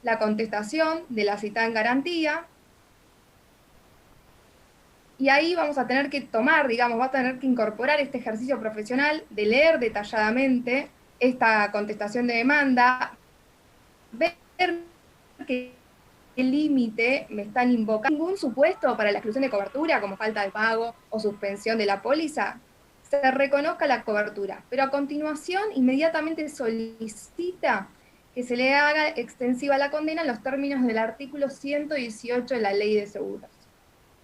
la contestación de la citada en garantía, y ahí vamos a tener que tomar, digamos, va a tener que incorporar este ejercicio profesional de leer detalladamente esta contestación de demanda, ver qué límite me están invocando. Ningún supuesto para la exclusión de cobertura, como falta de pago o suspensión de la póliza, se reconozca la cobertura, pero a continuación inmediatamente solicita que se le haga extensiva la condena en los términos del artículo 118 de la Ley de Seguros,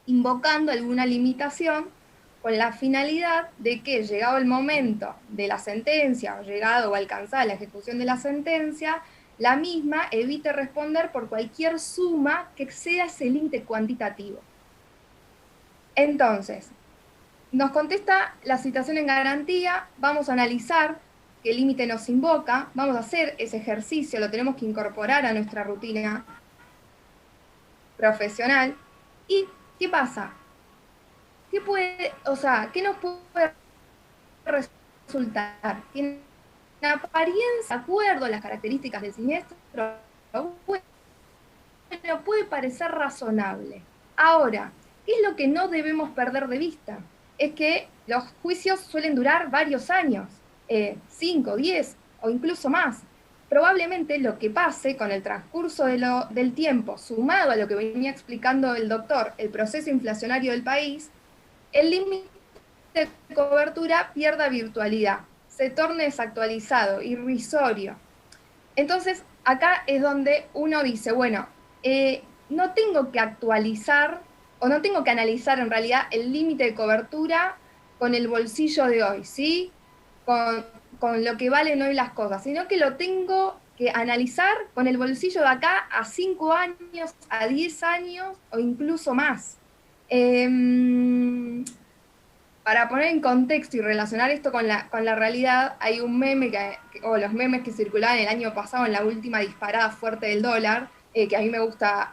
invocando alguna limitación con la finalidad de que, llegado el momento de la sentencia, o llegado o alcanzada la ejecución de la sentencia, la misma evite responder por cualquier suma que exceda ese límite cuantitativo. Entonces, nos contesta la citación en garantía, vamos a analizar qué límite nos invoca, vamos a hacer ese ejercicio, lo tenemos que incorporar a nuestra rutina profesional. ¿Y qué pasa? ¿Qué puede, o sea, qué nos puede resultar? Que en apariencia, de acuerdo a las características del siniestro, bueno, puede parecer razonable. Ahora, ¿qué es lo que no debemos perder de vista? Es que los juicios suelen durar varios años, 5, 10 o incluso más. Probablemente lo que pase con el transcurso del tiempo, sumado a lo que venía explicando el doctor, el proceso inflacionario del país, el límite de cobertura pierda virtualidad, se torne desactualizado, irrisorio. Entonces, acá es donde uno dice, bueno, no tengo que actualizar o no tengo que analizar en realidad el límite de cobertura con el bolsillo de hoy, ¿sí? Con lo que valen hoy las cosas, sino que lo tengo que analizar con el bolsillo de acá a 5 años, a 10 años o incluso más. Eh, para poner en contexto y relacionar esto con la realidad, hay un meme, o los memes que circulaban el año pasado en la última disparada fuerte del dólar, que a mí me gusta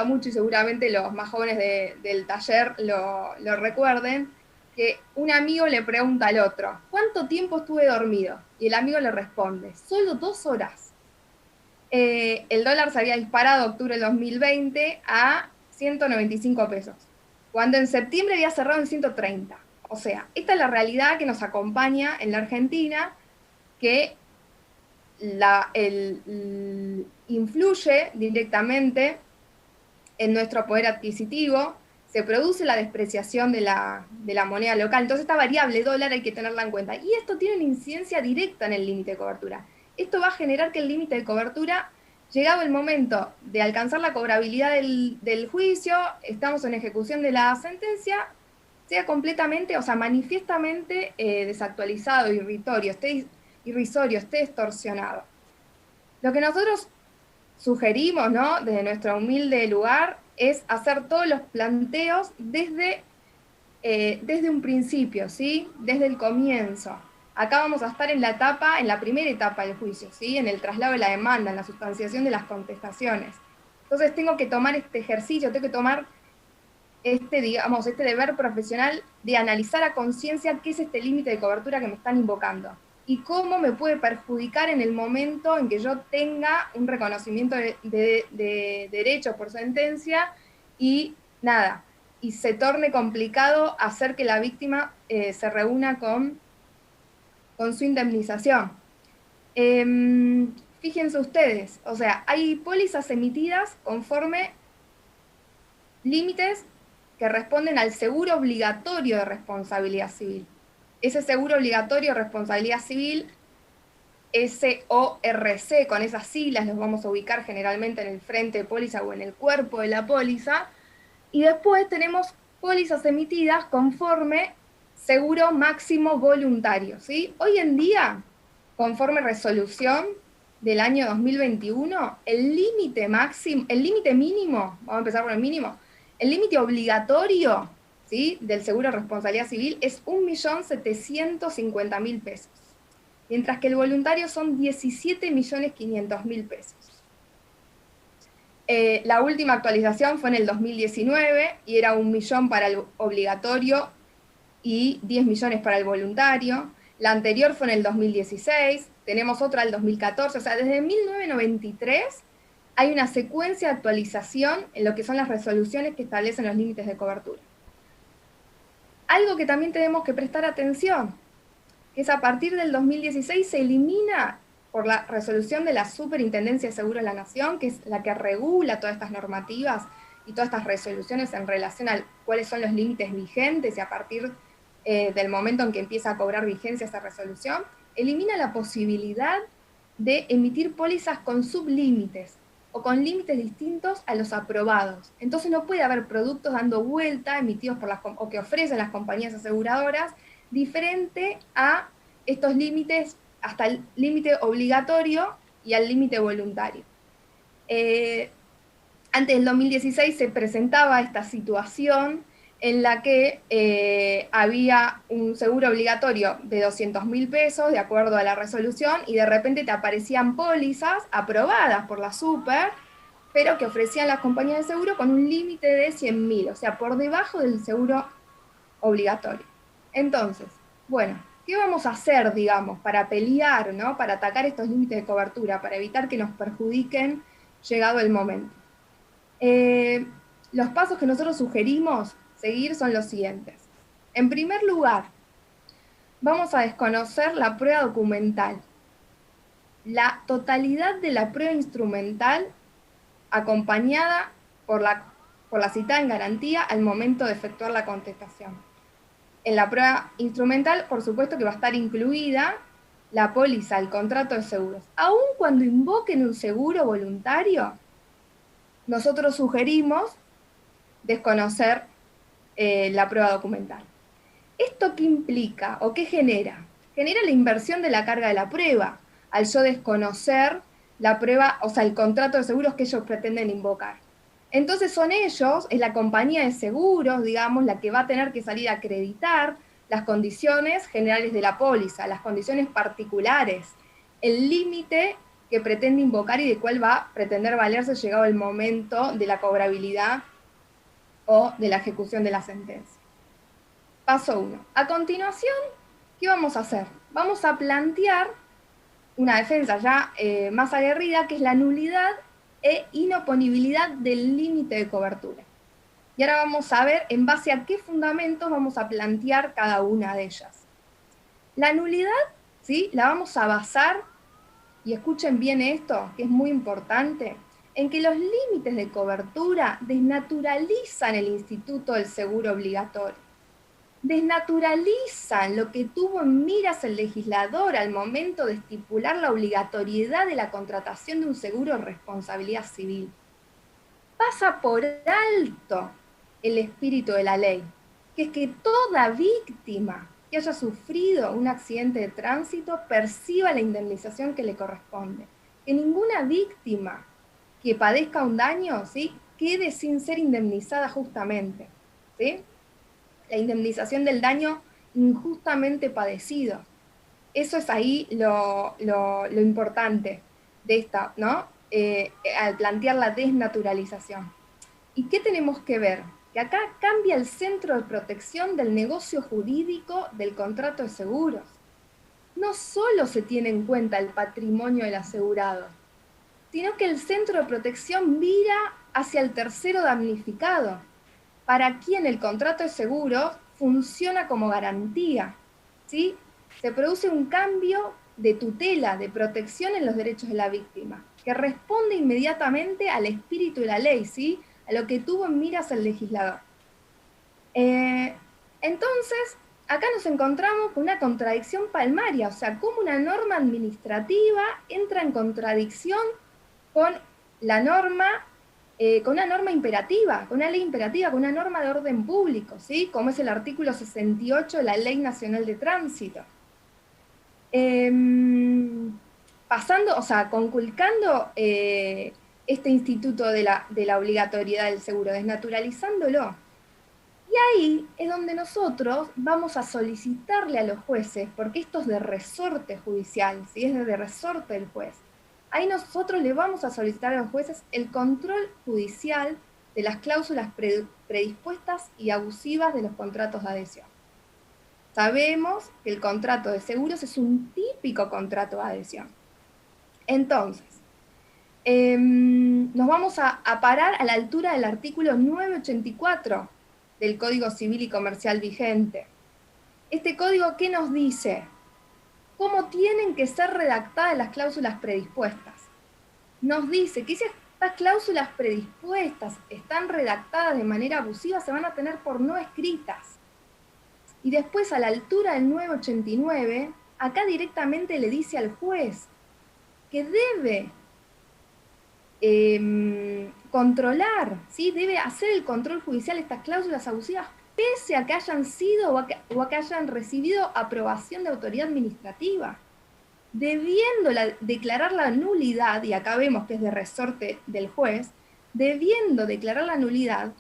mucho y seguramente los más jóvenes del taller lo recuerden, que un amigo le pregunta al otro, ¿cuánto tiempo estuve dormido? Y el amigo le responde, solo 2 horas. El dólar se había disparado octubre del 2020 a 195 pesos, cuando en septiembre había cerrado en 130. O sea, esta es la realidad que nos acompaña en la Argentina, que influye directamente en nuestro poder adquisitivo, se produce la despreciación de la moneda local. Entonces esta variable dólar hay que tenerla en cuenta. Y esto tiene una incidencia directa en el límite de cobertura. Esto va a generar que el límite de cobertura, llegado el momento de alcanzar la cobrabilidad del juicio, estamos en ejecución de la sentencia, sea completamente, o sea, manifiestamente desactualizado, irrisorio, esté distorsionado. Lo que nosotros sugerimos, ¿no?, desde nuestro humilde lugar, es hacer todos los planteos desde un principio, ¿sí? Desde el comienzo. Acá vamos a estar en la primera etapa del juicio, ¿sí? En el traslado de la demanda, en la sustanciación de las contestaciones. Entonces tengo que tomar este ejercicio, tengo que tomar digamos, este deber profesional de analizar a conciencia qué es este límite de cobertura que me están invocando y cómo me puede perjudicar en el momento en que yo tenga un reconocimiento de derechos por sentencia y nada, y se torne complicado hacer que la víctima se reúna con su indemnización. Fíjense ustedes, o sea, hay pólizas emitidas conforme límites que responden al seguro obligatorio de responsabilidad civil. Ese seguro obligatorio de responsabilidad civil, SORC, con esas siglas los vamos a ubicar generalmente en el frente de póliza o en el cuerpo de la póliza, y después tenemos pólizas emitidas conforme seguro máximo voluntario, ¿sí? Hoy en día, conforme resolución del año 2021, el límite máximo, el límite mínimo, vamos a empezar por el mínimo, el límite obligatorio, ¿sí?, del seguro de responsabilidad civil es 1.750.000 pesos, mientras que el voluntario son 17.500.000 pesos. La última actualización fue en el 2019 y era 1 millón para el obligatorio y 10 millones para el voluntario. La anterior fue en el 2016, tenemos otra en el 2014, o sea, desde 1993 hay una secuencia de actualización en lo que son las resoluciones que establecen los límites de cobertura. Algo que también tenemos que prestar atención, que es a partir del 2016 se elimina por la resolución de la Superintendencia de Seguros de la Nación, que es la que regula todas estas normativas y todas estas resoluciones en relación a cuáles son los límites vigentes y a partir del momento en que empieza a cobrar vigencia esa resolución, elimina la posibilidad de emitir pólizas con sublímites o con límites distintos a los aprobados. Entonces no puede haber productos dando vuelta emitidos por o que ofrecen las compañías aseguradoras diferente a estos límites, hasta el límite obligatorio y al límite voluntario. Antes del 2016 se presentaba esta situación en la que había un seguro obligatorio de 200.000 pesos, de acuerdo a la resolución, y de repente te aparecían pólizas aprobadas por la Super, pero que ofrecían las compañías de seguro con un límite de 100.000, o sea, por debajo del seguro obligatorio. Entonces, bueno, ¿qué vamos a hacer, digamos, para pelear, ¿no? Para atacar estos límites de cobertura, para evitar que nos perjudiquen llegado el momento? Los pasos que nosotros sugerimos seguir son los siguientes. En primer lugar, vamos a desconocer la prueba documental. La totalidad de la prueba instrumental acompañada por la citada en garantía al momento de efectuar la contestación. En la prueba instrumental, por supuesto que va a estar incluida la póliza, el contrato de seguros. Aun cuando invoquen un seguro voluntario, nosotros sugerimos desconocer la prueba documental. ¿Esto qué implica o qué genera? Genera la inversión de la carga de la prueba, al yo desconocer la prueba, o sea, el contrato de seguros que ellos pretenden invocar. Entonces son ellos, es la compañía de seguros, digamos, la que va a tener que salir a acreditar las condiciones generales de la póliza, las condiciones particulares, el límite que pretende invocar y de cuál va a pretender valerse llegado el momento de la cobrabilidad o de la ejecución de la sentencia. Paso 1. A continuación, ¿qué vamos a hacer? Vamos a plantear una defensa ya más aguerrida, que es la nulidad e inoponibilidad del límite de cobertura. Y ahora vamos a ver en base a qué fundamentos vamos a plantear cada una de ellas. La nulidad, ¿sí?, la vamos a basar, y escuchen bien esto, que es muy importante, en que los límites de cobertura desnaturalizan el instituto del seguro obligatorio. Desnaturalizan lo que tuvo en miras el legislador al momento de estipular la obligatoriedad de la contratación de un seguro de responsabilidad civil. Pasa por alto el espíritu de la ley, que es que toda víctima que haya sufrido un accidente de tránsito perciba la indemnización que le corresponde. Que ninguna víctima que padezca un daño, ¿sí?, quede sin ser indemnizada justamente, ¿sí? La indemnización del daño injustamente padecido. Eso es ahí lo importante de esta, ¿no? Al plantear la desnaturalización. ¿Y qué tenemos que ver? Que acá cambia el centro de protección del negocio jurídico del contrato de seguros. No solo se tiene en cuenta el patrimonio del asegurado, sino que el centro de protección mira hacia el tercero damnificado, para quien el contrato de seguros funciona como garantía, ¿sí? Se produce un cambio de tutela, de protección en los derechos de la víctima, que responde inmediatamente al espíritu de la ley, ¿sí?, a lo que tuvo en miras el legislador. Entonces, acá nos encontramos con una contradicción palmaria, o sea, cómo una norma administrativa entra en contradicción con la norma, con una norma imperativa, con una ley imperativa, con una norma de orden público, ¿sí?, como es el artículo 68 de la Ley Nacional de Tránsito. Pasando, o sea, conculcando este instituto de la obligatoriedad del seguro, desnaturalizándolo. Y ahí es donde nosotros vamos a solicitarle a los jueces, porque esto es de resorte judicial, ¿sí?, es de resorte del juez. Ahí nosotros le vamos a solicitar a los jueces el control judicial de las cláusulas predispuestas y abusivas de los contratos de adhesión. Sabemos que el contrato de seguros es un típico contrato de adhesión. Entonces, nos vamos a parar a la altura del artículo 984 del Código Civil y Comercial vigente. Este código, ¿qué nos dice? ¿Cómo tienen que ser redactadas las cláusulas predispuestas? Nos dice que si estas cláusulas predispuestas están redactadas de manera abusiva, se van a tener por no escritas. Y después, a la altura del 989, acá directamente le dice al juez que debe controlar, ¿sí? Debe hacer el control judicial de estas cláusulas abusivas pese a que hayan sido o a que hayan recibido aprobación de autoridad administrativa, debiendo declarar la nulidad, y acá vemos que es de resorte del juez, debiendo declarar la nulidad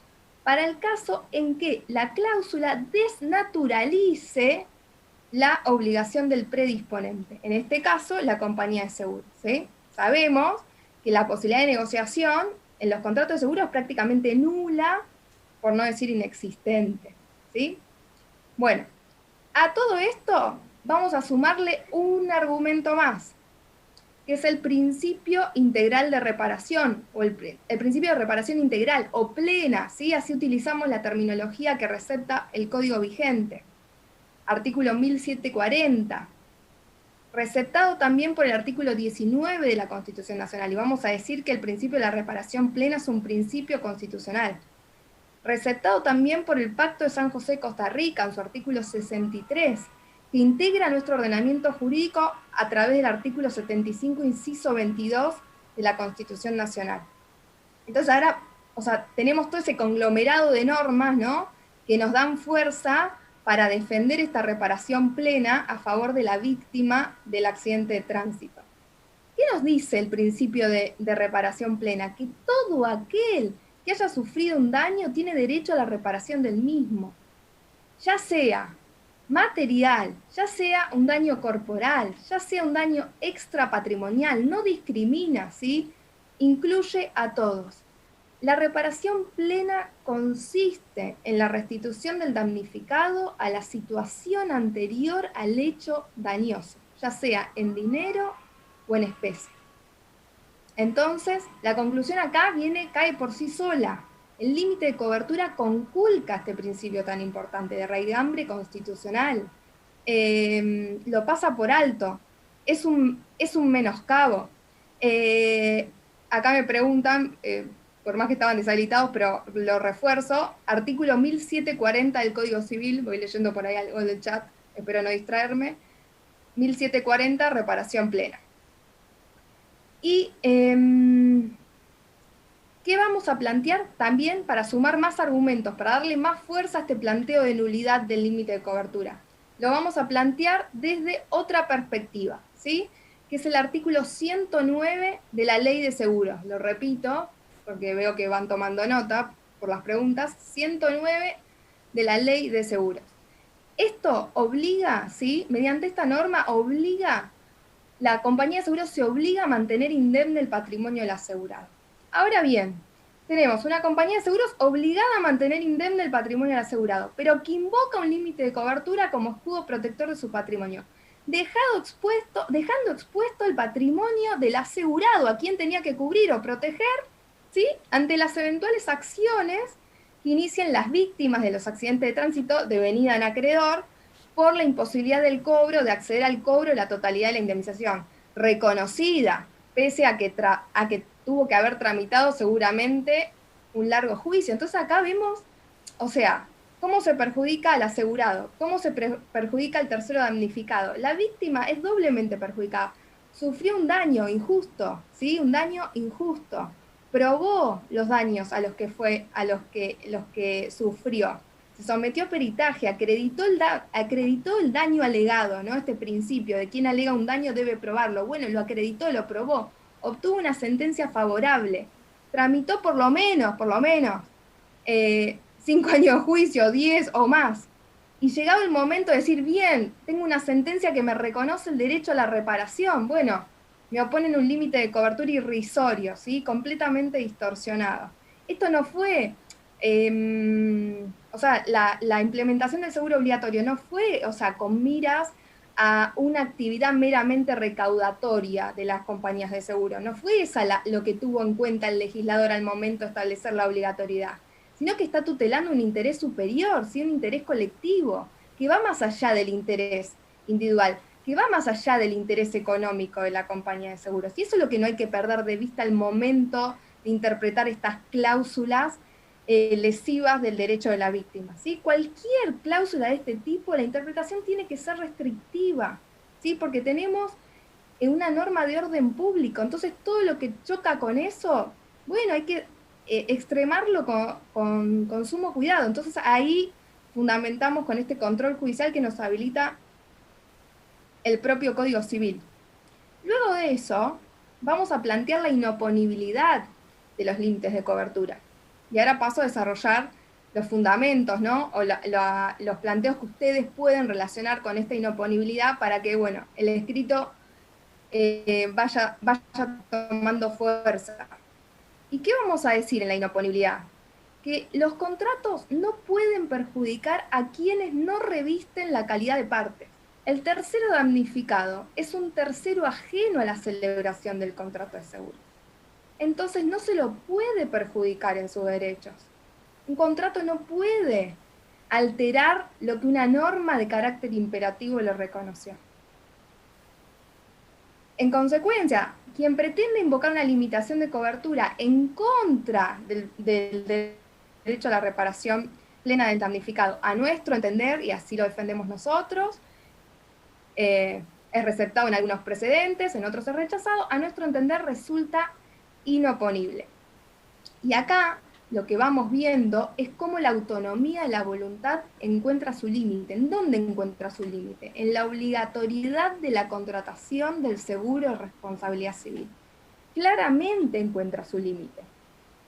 para el caso en que la cláusula desnaturalice la obligación del predisponente, en este caso la compañía de seguros, ¿sí? Sabemos que la posibilidad de negociación en los contratos de seguro es prácticamente nula, por no decir inexistente, ¿sí? Bueno, a todo esto vamos a sumarle un argumento más, que es el principio integral de reparación, o el principio de reparación integral, o plena, ¿sí? Así utilizamos la terminología que recepta el código vigente. Artículo 1740, receptado también por el artículo 19 de la Constitución Nacional, y vamos a decir que el principio de la reparación plena es un principio constitucional. Receptado también por el Pacto de San José de Costa Rica, en su artículo 63, que integra nuestro ordenamiento jurídico a través del artículo 75, inciso 22 de la Constitución Nacional. Entonces ahora, o sea, tenemos todo ese conglomerado de normas, ¿no?, que nos dan fuerza para defender esta reparación plena a favor de la víctima del accidente de tránsito. ¿Qué nos dice el principio de reparación plena? Que todo aquel que haya sufrido un daño tiene derecho a la reparación del mismo, ya sea material, ya sea un daño corporal, ya sea un daño extrapatrimonial, no discrimina, ¿sí? Incluye a todos. La reparación plena consiste en la restitución del damnificado a la situación anterior al hecho dañoso, ya sea en dinero o en especie. Entonces, la conclusión acá cae por sí sola. El límite de cobertura conculca este principio tan importante de raigambre constitucional. Lo pasa por alto. Es un menoscabo. Acá me preguntan, por más que estaban deshabilitados, pero lo refuerzo, artículo 1740 del Código Civil, voy leyendo por ahí algo del chat, espero no distraerme, 1740, reparación plena. Y ¿qué vamos a plantear también para sumar más argumentos, para darle más fuerza a este planteo de nulidad del límite de cobertura? Lo vamos a plantear desde otra perspectiva, ¿sí? Que es el artículo 109 de la Ley de Seguros. Lo repito, porque veo que van tomando nota por las preguntas. 109 de la Ley de Seguros. Esto obliga, ¿sí? Mediante esta norma obliga, la compañía de seguros se obliga a mantener indemne el patrimonio del asegurado. Ahora bien, tenemos una compañía de seguros obligada a mantener indemne el patrimonio del asegurado, pero que invoca un límite de cobertura como escudo protector de su patrimonio, dejando expuesto el patrimonio del asegurado, a quien tenía que cubrir o proteger, ¿sí?, ante las eventuales acciones que inicien las víctimas de los accidentes de tránsito devenida en acreedor, por la imposibilidad del cobro, de acceder al cobro de la totalidad de la indemnización, reconocida, pese a que tuvo que haber tramitado seguramente un largo juicio. Entonces acá vemos, o sea, cómo se perjudica al asegurado, cómo se perjudica al tercero damnificado. La víctima es doblemente perjudicada. Sufrió un daño injusto, ¿sí? Un daño injusto. Probó los daños a los que sufrió. Se sometió a peritaje, acreditó el daño alegado, ¿no? Este principio de quien alega un daño debe probarlo. Bueno, lo acreditó, lo probó, obtuvo una sentencia favorable, tramitó por lo menos, 5 años de juicio, 10 o más. Y llegado el momento de decir, bien, tengo una sentencia que me reconoce el derecho a la reparación. Bueno, me oponen un límite de cobertura irrisorio, ¿sí? Completamente distorsionado. Esto no fue... o sea, la implementación del seguro obligatorio no fue, o sea, con miras a una actividad meramente recaudatoria de las compañías de seguro. No fue esa lo que tuvo en cuenta el legislador al momento de establecer la obligatoriedad, sino que está tutelando un interés superior, ¿sí? Un interés colectivo, que va más allá del interés individual, que va más allá del interés económico de la compañía de seguros. Y eso es lo que no hay que perder de vista al momento de interpretar estas cláusulas lesivas del derecho de la víctima. ¿Sí? Cualquier cláusula de este tipo, la interpretación tiene que ser restrictiva, ¿sí? Porque tenemos una norma de orden público, entonces todo lo que choca con eso, bueno, hay que extremarlo con sumo cuidado. Entonces ahí fundamentamos con este control judicial que nos habilita el propio Código Civil. Luego de eso, vamos a plantear la inoponibilidad de los límites de cobertura. Y ahora paso a desarrollar los fundamentos, ¿no? O los planteos que ustedes pueden relacionar con esta inoponibilidad para que, bueno, el escrito vaya tomando fuerza. ¿Y qué vamos a decir en la inoponibilidad? Que los contratos no pueden perjudicar a quienes no revisten la calidad de partes. El tercero damnificado es un tercero ajeno a la celebración del contrato de seguro. Entonces no se lo puede perjudicar en sus derechos. Un contrato no puede alterar lo que una norma de carácter imperativo le reconoció. En consecuencia, quien pretende invocar una limitación de cobertura en contra del derecho a la reparación plena del damnificado, a nuestro entender, y así lo defendemos nosotros, es receptado en algunos precedentes, en otros es rechazado, a nuestro entender resulta inoponible. Y acá lo que vamos viendo es cómo la autonomía de la voluntad encuentra su límite. ¿En dónde encuentra su límite? En la obligatoriedad de la contratación del seguro de responsabilidad civil. Claramente encuentra su límite.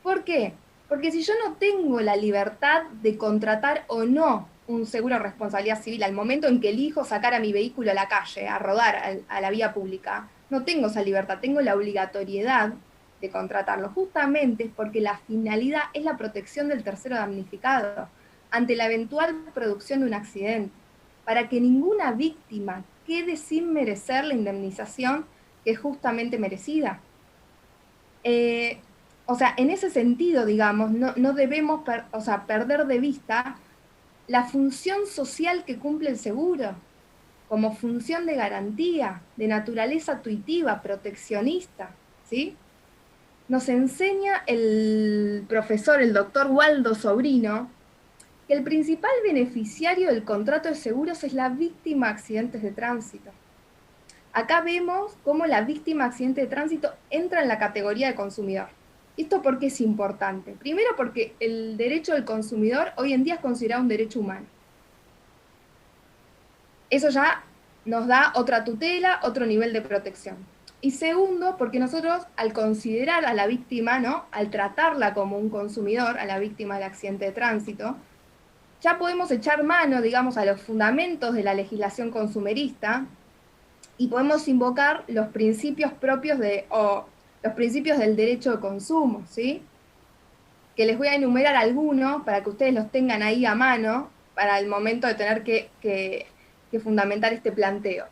¿Por qué? Porque si yo no tengo la libertad de contratar o no un seguro de responsabilidad civil al momento en que elijo sacar a mi vehículo a la calle, a rodar a la vía pública, no tengo esa libertad, tengo la obligatoriedad de contratarlo, justamente porque la finalidad es la protección del tercero damnificado ante la eventual producción de un accidente, para que ninguna víctima quede sin merecer la indemnización que es justamente merecida. O sea, en ese sentido, digamos, no debemos perder de vista la función social que cumple el seguro, como función de garantía, de naturaleza tuitiva, proteccionista, ¿sí? Nos enseña el profesor, el doctor Waldo Sobrino, que el principal beneficiario del contrato de seguros es la víctima de accidentes de tránsito. Acá vemos cómo la víctima de accidente de tránsito entra en la categoría de consumidor. ¿Esto por qué es importante? Primero porque el derecho del consumidor hoy en día es considerado un derecho humano. Eso ya nos da otra tutela, otro nivel de protección. Y segundo, porque nosotros al considerar a la víctima, ¿no? Al tratarla como un consumidor, a la víctima del accidente de tránsito, ya podemos echar mano, digamos, a los fundamentos de la legislación consumerista y podemos invocar los principios propios los principios del derecho de consumo, ¿sí? Que les voy a enumerar algunos para que ustedes los tengan ahí a mano para el momento de tener que fundamentar este planteo.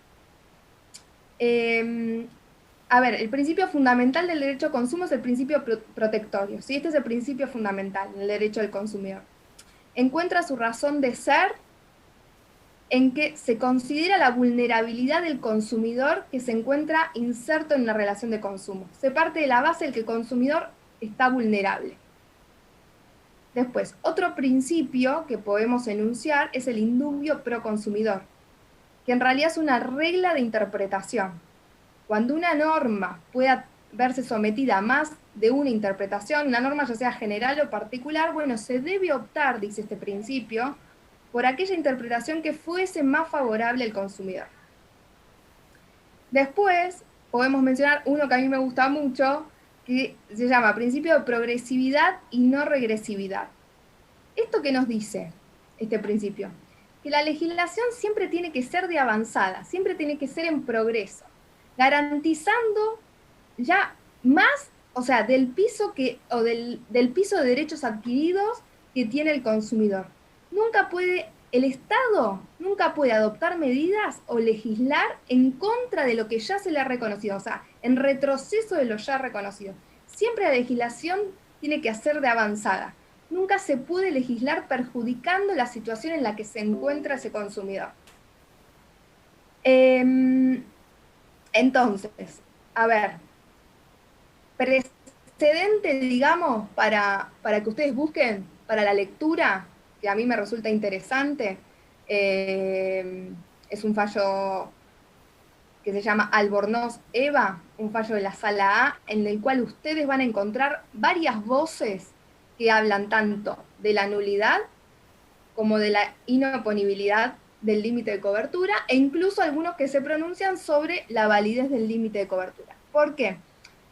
A ver, el principio fundamental del derecho de consumo es el principio protectorio, ¿sí? Este es el principio fundamental del derecho del consumidor. Encuentra su razón de ser en que se considera la vulnerabilidad del consumidor que se encuentra inserto en una relación de consumo. Se parte de la base de que el consumidor está vulnerable. Después, otro principio que podemos enunciar es el indubio pro consumidor, que en realidad es una regla de interpretación. Cuando una norma pueda verse sometida a más de una interpretación, una norma ya sea general o particular, bueno, se debe optar, dice este principio, por aquella interpretación que fuese más favorable al consumidor. Después, podemos mencionar uno que a mí me gusta mucho, que se llama principio de progresividad y no regresividad. ¿Esto qué nos dice este principio? Que la legislación siempre tiene que ser de avanzada, siempre tiene que ser en progreso, garantizando ya más, o sea, del piso del piso de derechos adquiridos que tiene el consumidor. Nunca puede el Estado nunca puede adoptar medidas o legislar en contra de lo que ya se le ha reconocido, o sea, en retroceso de lo ya reconocido. Siempre la legislación tiene que ser de avanzada. Nunca se puede legislar perjudicando la situación en la que se encuentra ese consumidor. Entonces, a ver, precedente, digamos, para que ustedes busquen, para la lectura, que a mí me resulta interesante, es un fallo que se llama Albornoz-Eva, un fallo de la Sala A, en el cual ustedes van a encontrar varias voces que hablan tanto de la nulidad como de la inoponibilidad del límite de cobertura, e incluso algunos que se pronuncian sobre la validez del límite de cobertura. ¿Por qué?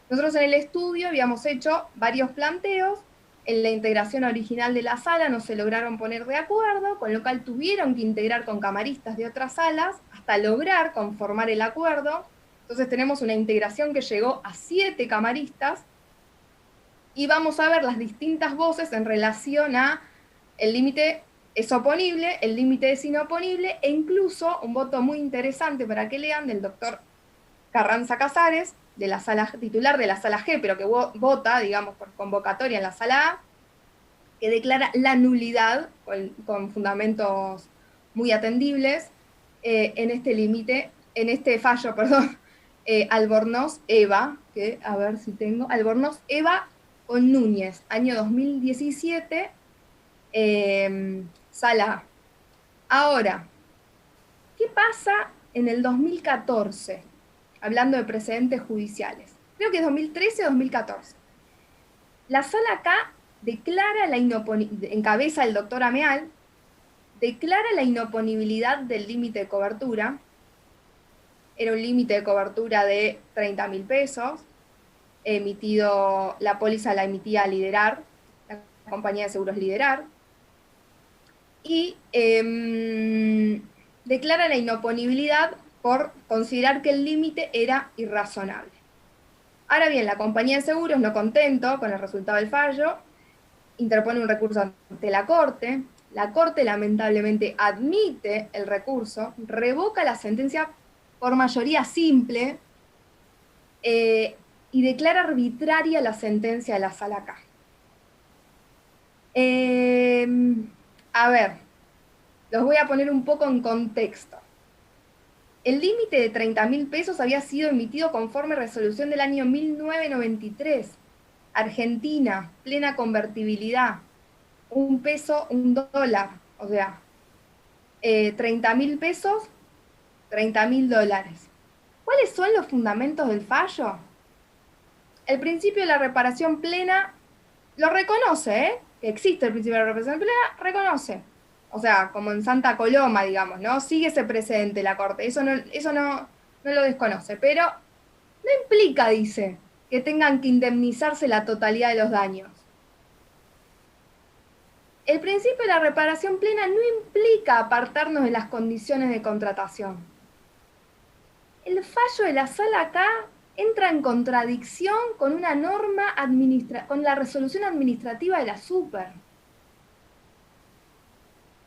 Nosotros en el estudio habíamos hecho varios planteos, en la integración original de la sala no se lograron poner de acuerdo, con lo cual tuvieron que integrar con camaristas de otras salas hasta lograr conformar el acuerdo. Entonces tenemos una integración que llegó a 7 camaristas, y vamos a ver las distintas voces en relación a el límite es oponible, el límite es inoponible, e incluso un voto muy interesante para que lean del doctor Carranza Casares, de la sala titular de la sala G, pero que vota, digamos, por convocatoria en la sala A, que declara la nulidad, con fundamentos muy atendibles, en este límite, en este fallo, perdón, Albornoz-Eva, que a ver si tengo, Albornoz-Eva con Núñez, año 2017, sala A. Ahora, ¿qué pasa en el 2014? Hablando de precedentes judiciales. Creo que es 2013 o 2014. La sala acá declara la inoponibilidad, encabeza el doctor Ameal, declara la inoponibilidad del límite de cobertura. Era un límite de cobertura de 30.000 pesos, emitido, la póliza la emitía Liderar, la compañía de seguros Liderar, y declara la inoponibilidad por considerar que el límite era irrazonable. Ahora bien, la compañía de seguros, no contento con el resultado del fallo, interpone un recurso ante la Corte lamentablemente admite el recurso, revoca la sentencia por mayoría simple, y declara arbitraria la sentencia de la sala K. A ver, los voy a poner un poco en contexto. El límite de 30.000 pesos había sido emitido conforme resolución del año 1993. Argentina, plena convertibilidad, $1, $1. O sea, 30.000 pesos, $30.000. ¿Cuáles son los fundamentos del fallo? El principio de la reparación plena lo reconoce, que existe el principio de la reparación plena, reconoce. O sea, como en Santa Coloma, digamos, ¿no? Sigue ese precedente la Corte, eso no lo desconoce, pero no implica, dice, que tengan que indemnizarse la totalidad de los daños. El principio de la reparación plena no implica apartarnos de las condiciones de contratación. El fallo de la sala acá entra en contradicción con una norma con la resolución administrativa de la Super.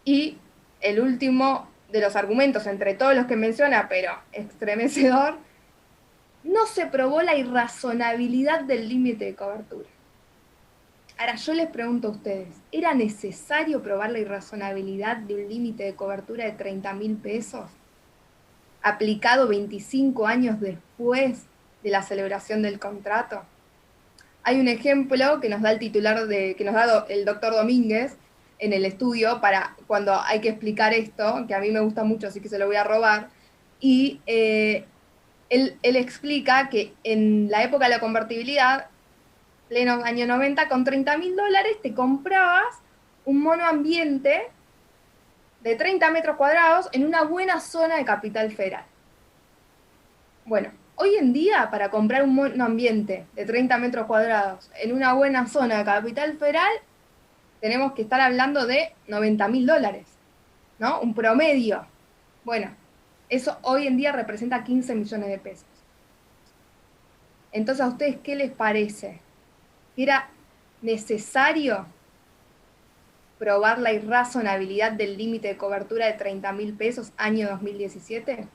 Y el último de los argumentos, entre todos los que menciona, pero estremecedor, no se probó la irrazonabilidad del límite de cobertura. Ahora yo les pregunto a ustedes, ¿era necesario probar la irrazonabilidad de un límite de cobertura de 30.000 pesos? Aplicado 25 años después de la celebración del contrato. Hay un ejemplo que nos da el titular que nos da el doctor Domínguez en el estudio para cuando hay que explicar esto, que a mí me gusta mucho, así que se lo voy a robar, y él explica que en la época de la convertibilidad, pleno año 90, con $30.000 te comprabas un mono ambiente de 30 metros cuadrados en una buena zona de Capital Federal. Bueno, hoy en día, para comprar un mono ambiente de 30 metros cuadrados en una buena zona de Capital Federal, tenemos que estar hablando de $90.000, ¿no? Un promedio. Bueno, eso hoy en día representa 15 millones de pesos. Entonces, ¿a ustedes qué les parece? ¿Era necesario probar la irrazonabilidad del límite de cobertura de 30.000 pesos año 2017?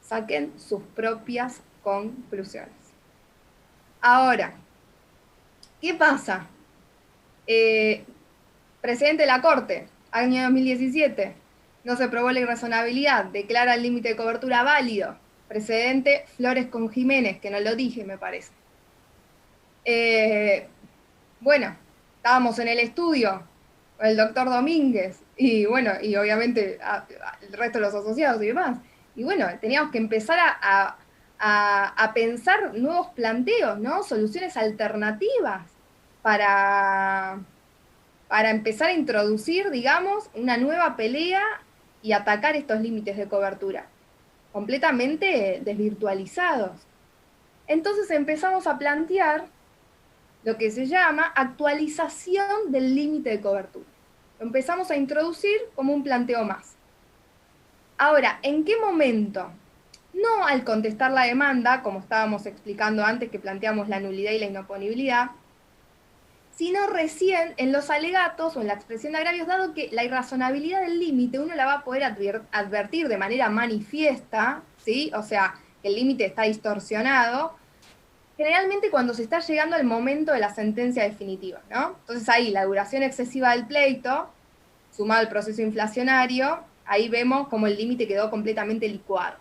Saquen sus propias conclusiones. Ahora, ¿qué pasa? Presidente de la Corte, año 2017, no se probó la irrazonabilidad, declara el límite de cobertura válido. Precedente, Flores con Jiménez, que no lo dije, me parece. Bueno, estábamos en el estudio con el doctor Domínguez, y bueno, y obviamente el resto de los asociados y demás. Y bueno, teníamos que empezar a pensar nuevos planteos, ¿no? Soluciones alternativas para empezar a introducir, digamos, una nueva pelea y atacar estos límites de cobertura, completamente desvirtualizados. Entonces empezamos a plantear lo que se llama actualización del límite de cobertura. Lo empezamos a introducir como un planteo más. Ahora, ¿en qué momento? No al contestar la demanda, como estábamos explicando antes que planteamos la nulidad y la inoponibilidad, sino recién en los alegatos o en la expresión de agravios, dado que la irrazonabilidad del límite uno la va a poder advertir de manera manifiesta, ¿sí? O sea, que el límite está distorsionado, generalmente cuando se está llegando al momento de la sentencia definitiva, ¿no? Entonces ahí la duración excesiva del pleito, sumado al proceso inflacionario, ahí vemos como el límite quedó completamente licuado.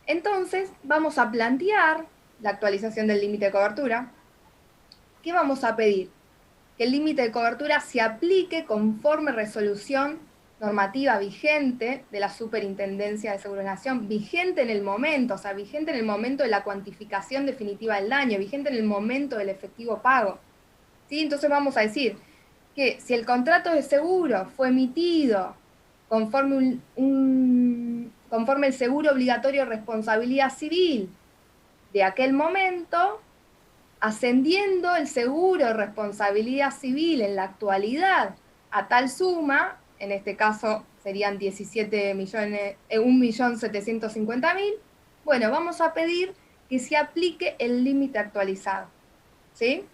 Entonces vamos a plantear la actualización del límite de cobertura. ¿Qué vamos a pedir? Que el límite de cobertura se aplique conforme resolución normativa vigente de la Superintendencia de Seguros de la Nación, vigente en el momento, o sea, vigente en el momento de la cuantificación definitiva del daño, vigente en el momento del efectivo pago. ¿Sí? Entonces vamos a decir que si el contrato de seguro fue emitido conforme, conforme el seguro obligatorio de responsabilidad civil de aquel momento, ascendiendo el seguro de responsabilidad civil en la actualidad a tal suma, en este caso serían 1.750.000, bueno, vamos a pedir que se aplique el límite actualizado, ¿sí?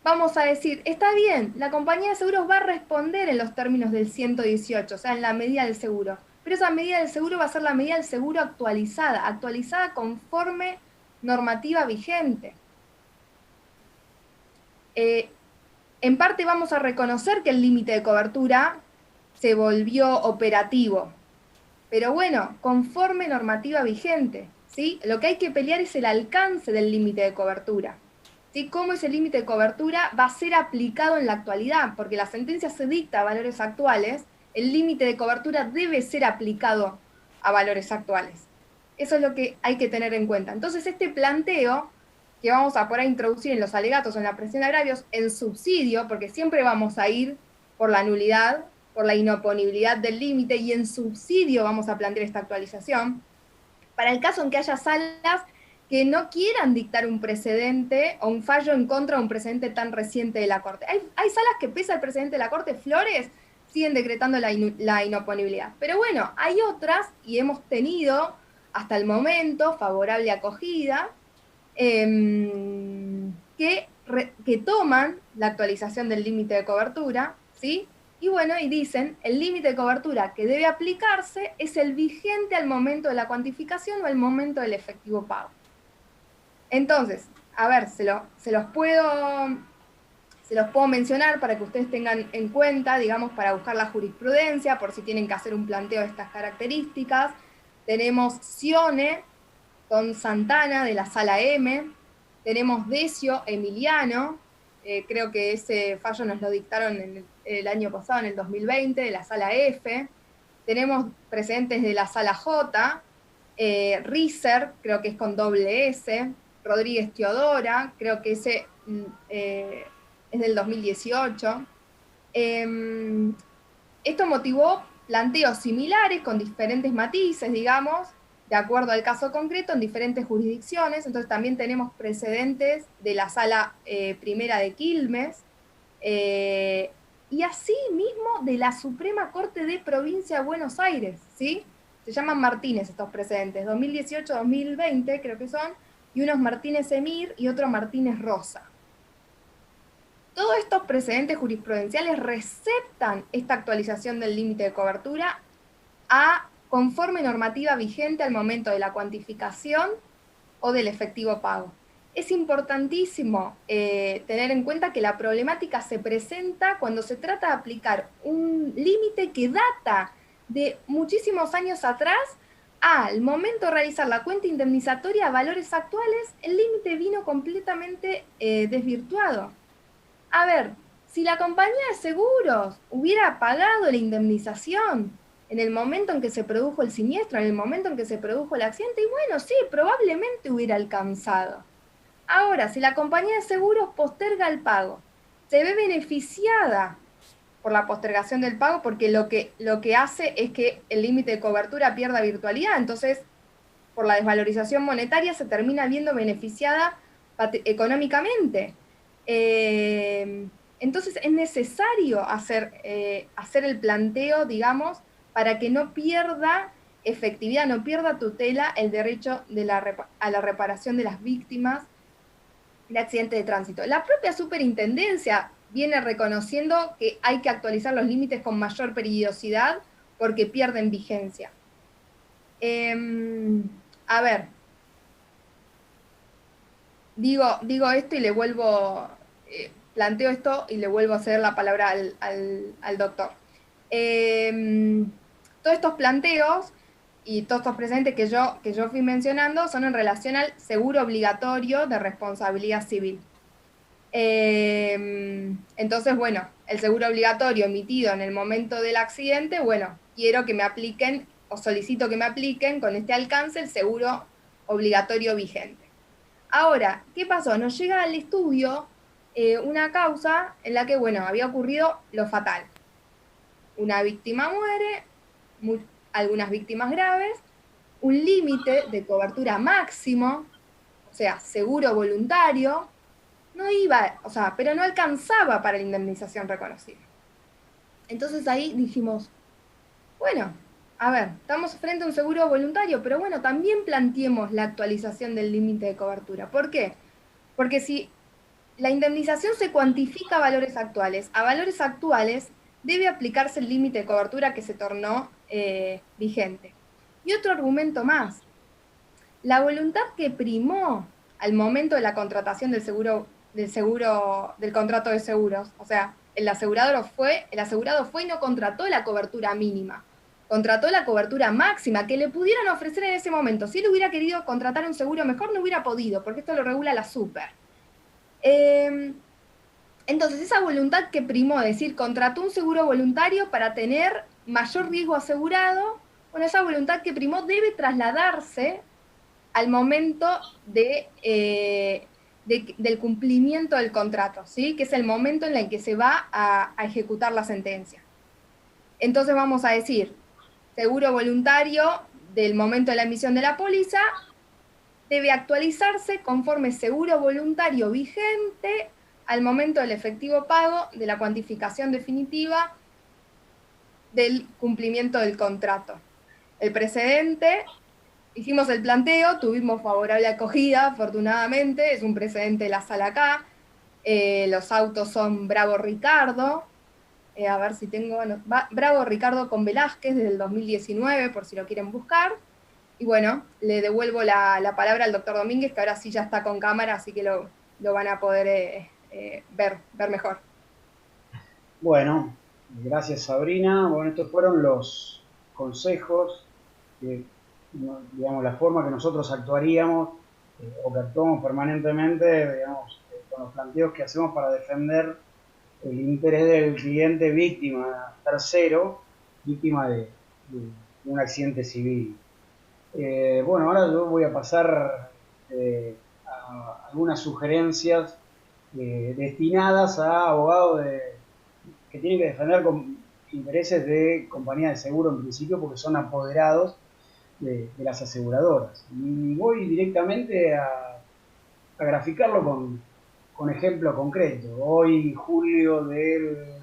Vamos a decir, está bien, la compañía de seguros va a responder en los términos del 118, o sea, en la medida del seguro, pero esa medida del seguro va a ser la medida del seguro actualizada conforme normativa vigente. En parte vamos a reconocer que el límite de cobertura se volvió operativo, pero bueno, conforme normativa vigente, ¿sí? Lo que hay que pelear es el alcance del límite de cobertura, ¿sí? Cómo ese límite de cobertura va a ser aplicado en la actualidad, porque la sentencia se dicta a valores actuales, el límite de cobertura debe ser aplicado a valores actuales. Eso es lo que hay que tener en cuenta. Entonces, este planteo que vamos a poder introducir en los alegatos o en la presión de agravios en subsidio, porque siempre vamos a ir por la nulidad, por la inoponibilidad del límite, y en subsidio vamos a plantear esta actualización, para el caso en que haya salas que no quieran dictar un precedente o un fallo en contra de un precedente tan reciente de la Corte. Hay salas que, pese al precedente de la Corte, Flores, siguen decretando la inoponibilidad. Pero bueno, hay otras, y hemos tenido hasta el momento favorable acogida, que toman la actualización del límite de cobertura, ¿sí? Y bueno, y dicen, el límite de cobertura que debe aplicarse es el vigente al momento de la cuantificación o al momento del efectivo pago. Entonces, a ver, se los puedo mencionar para que ustedes tengan en cuenta, digamos, para buscar la jurisprudencia, por si tienen que hacer un planteo de estas características. Tenemos Sione con Santana de la Sala M, tenemos Decio Emiliano, creo que ese fallo nos lo dictaron el año pasado, en el 2020, de la Sala F, tenemos precedentes de la Sala J, Riser, creo que es con doble S, Rodríguez Teodora, creo que ese es del 2018. Esto motivó planteos similares con diferentes matices, digamos, de acuerdo al caso concreto en diferentes jurisdicciones. Entonces también tenemos precedentes de la Sala Primera de Quilmes, y así mismo de la Suprema Corte de Provincia de Buenos Aires, ¿sí? Se llaman Martínez estos precedentes, 2018-2020 creo que son, y uno es Martínez Emir y otro Martínez Rosa. Todo esto estos precedentes jurisprudenciales receptan esta actualización del límite de cobertura a conforme normativa vigente al momento de la cuantificación o del efectivo pago. Es importantísimo tener en cuenta que la problemática se presenta cuando se trata de aplicar un límite que data de muchísimos años atrás. Al momento de realizar la cuenta indemnizatoria a valores actuales, el límite vino completamente desvirtuado. A ver, si la compañía de seguros hubiera pagado la indemnización en el momento en que se produjo el siniestro, en el momento en que se produjo el accidente, y bueno, sí, probablemente hubiera alcanzado. Ahora, si la compañía de seguros posterga el pago, se ve beneficiada por la postergación del pago porque lo que hace es que el límite de cobertura pierda virtualidad, entonces por la desvalorización monetaria se termina viendo beneficiada económicamente. Entonces es necesario hacer el planteo, digamos, para que no pierda efectividad, no pierda tutela el derecho a la reparación de las víctimas de accidentes de tránsito. La propia superintendencia viene reconociendo que hay que actualizar los límites con mayor periodicidad porque pierden vigencia. A ver, digo esto y le vuelvo, planteo esto y le vuelvo a ceder la palabra al doctor. Todos estos planteos y todos estos presentes que yo fui mencionando son en relación al seguro obligatorio de responsabilidad civil. Entonces, bueno, el seguro obligatorio emitido en el momento del accidente, bueno, quiero que me apliquen o solicito que me apliquen con este alcance el seguro obligatorio vigente. Ahora, ¿qué pasó? Nos llega al estudio una causa en la que, bueno, había ocurrido lo fatal. Una víctima muere, algunas víctimas graves, un límite de cobertura máximo, o sea, seguro voluntario, no iba, o sea, pero no alcanzaba para la indemnización reconocida. Entonces ahí dijimos, bueno, a ver, estamos frente a un seguro voluntario, pero bueno, también planteemos la actualización del límite de cobertura. ¿Por qué? Porque si la indemnización se cuantifica a valores actuales debe aplicarse el límite de cobertura que se tornó vigente. Y otro argumento más, la voluntad que primó al momento de la contratación del contrato de seguros, o sea, el asegurado fue y no contrató la cobertura mínima, contrató la cobertura máxima que le pudieran ofrecer en ese momento. Si él hubiera querido contratar un seguro mejor, no hubiera podido, porque esto lo regula la super. Entonces, esa voluntad que primó, es decir, contrató un seguro voluntario para tener mayor riesgo asegurado, bueno, esa voluntad que primó debe trasladarse al momento del cumplimiento del contrato, ¿sí? Que es el momento en el que se va a ejecutar la sentencia. Entonces vamos a decir, seguro voluntario del momento de la emisión de la póliza debe actualizarse conforme seguro voluntario vigente al momento del efectivo pago de la cuantificación definitiva del cumplimiento del contrato. El precedente, hicimos el planteo, tuvimos favorable acogida, afortunadamente, es un precedente de la sala acá, los autos son Bravo Ricardo, a ver si tengo, bueno, Bravo Ricardo con Velázquez desde el 2019, por si lo quieren buscar. Y bueno, le devuelvo la palabra al doctor Domínguez, que ahora sí ya está con cámara, así que lo van a poder ver mejor. Bueno, gracias Sabrina. Bueno, estos fueron los consejos, digamos, la forma que nosotros actuaríamos o que actuamos permanentemente, digamos, con los planteos que hacemos para defender el interés del cliente víctima, tercero, víctima de un accidente civil. Bueno, ahora yo voy a pasar a algunas sugerencias destinadas a abogados que tienen que defender intereses de compañías de seguro en principio porque son apoderados de las aseguradoras. Y voy directamente a graficarlo con ejemplo concreto. Hoy, julio del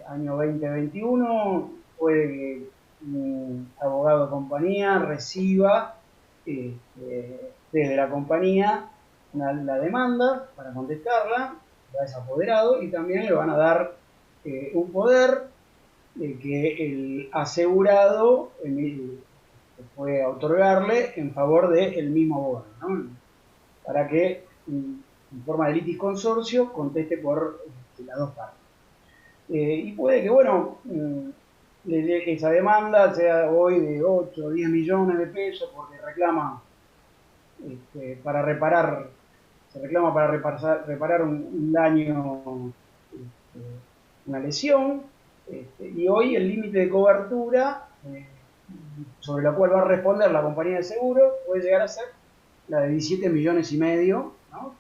año 2021, puede que un abogado de compañía reciba desde la compañía la demanda para contestarla, queda desapoderado, y también le van a dar un poder que el asegurado puede otorgarle en favor del mismo bono, ¿no? Para que en forma de litis consorcio conteste por las dos partes. Y puede que, bueno, esa demanda sea hoy de 8 o 10 millones de pesos porque reclama para reparar, se reclama para reparar un daño, una lesión, y hoy el límite de cobertura sobre la cual va a responder la compañía de seguro puede llegar a ser la de 17 millones y medio, ¿no?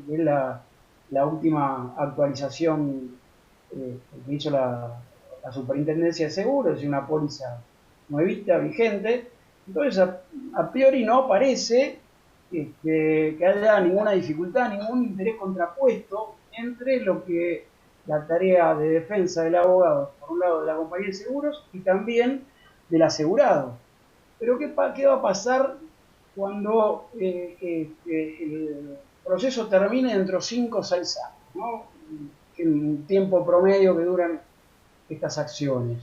Que es la última actualización que hizo la Superintendencia de Seguros, es una póliza nuevita, vigente. Entonces, a priori no parece que haya ninguna dificultad, ningún interés contrapuesto entre lo que la tarea de defensa del abogado, por un lado de la compañía de seguros, y también del asegurado. Pero ¿qué va a pasar cuando el proceso termine dentro de 5 o 6 años? ¿No? Un tiempo promedio que duran estas acciones.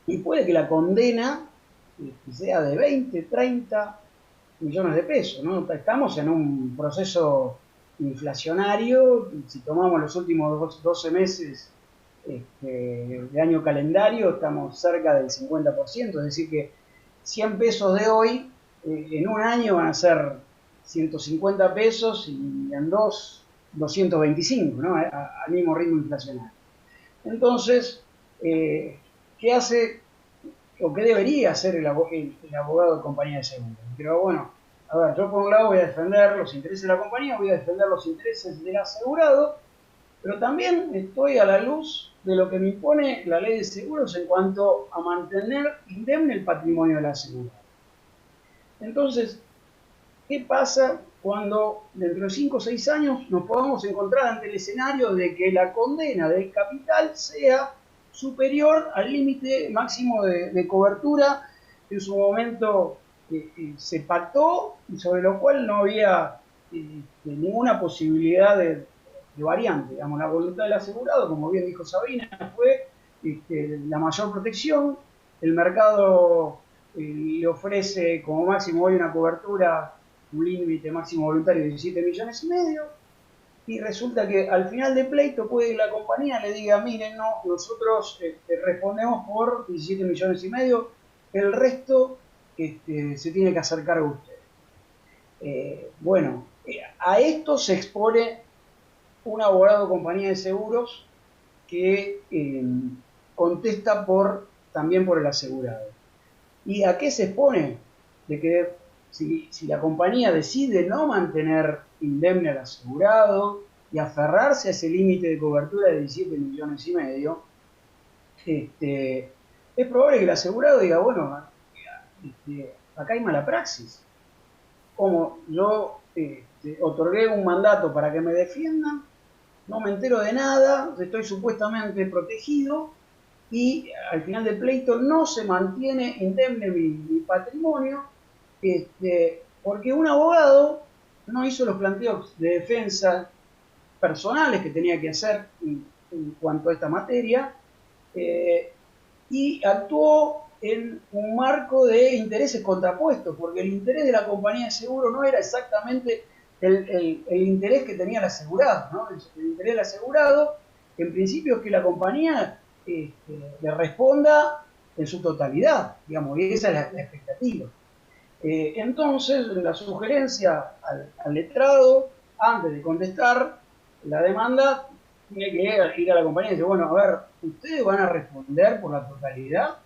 Y puede que la condena sea de 20, 30 millones de pesos, ¿no? Estamos en un proceso inflacionario. Si tomamos los últimos 12 meses de año calendario, estamos cerca del 50%, es decir que 100 pesos de hoy en un año van a ser 150 pesos y en 225, ¿no? Al mismo ritmo inflacionario. Entonces, ¿qué hace o qué debería hacer el abogado de compañía de seguros? Pero bueno, a ver, yo por un lado voy a defender los intereses de la compañía, voy a defender los intereses del asegurado, pero también estoy a la luz de lo que me impone la ley de seguros en cuanto a mantener indemne el patrimonio del asegurado. Entonces, ¿qué pasa cuando dentro de 5 o 6 años nos podamos encontrar ante el escenario de que la condena del capital sea superior al límite máximo de cobertura que en su momento se pactó y sobre lo cual no había ninguna posibilidad de variante? Digamos, la voluntad del asegurado, como bien dijo Sabrina, fue la mayor protección. El mercado le ofrece como máximo hoy una cobertura, un límite máximo voluntario de 17 millones y medio, y resulta que al final de pleito puede que la compañía le diga, miren, no, nosotros respondemos por 17 millones y medio, el resto se tiene que hacer cargo usted. Bueno, a esto se expone un abogado de compañía de seguros que contesta también por el asegurado. ¿Y a qué se expone? De que si la compañía decide no mantener indemne al asegurado y aferrarse a ese límite de cobertura de 17 millones y medio, es probable que el asegurado diga, bueno, acá hay mala praxis. Como yo otorgué un mandato para que me defiendan, no me entero de nada, estoy supuestamente protegido, y al final del pleito no se mantiene indemne mi patrimonio, porque un abogado no hizo los planteos de defensa personales que tenía que hacer en cuanto a esta materia, y actuó en un marco de intereses contrapuestos, porque el interés de la compañía de seguro no era exactamente el interés que tenía el asegurado, ¿no? El interés del asegurado, en principio, es que la compañía le responda en su totalidad, digamos, y esa es la expectativa. Entonces, la sugerencia al letrado, antes de contestar la demanda, tiene que ir a la compañía y decir, bueno, a ver, ¿ustedes van a responder por la totalidad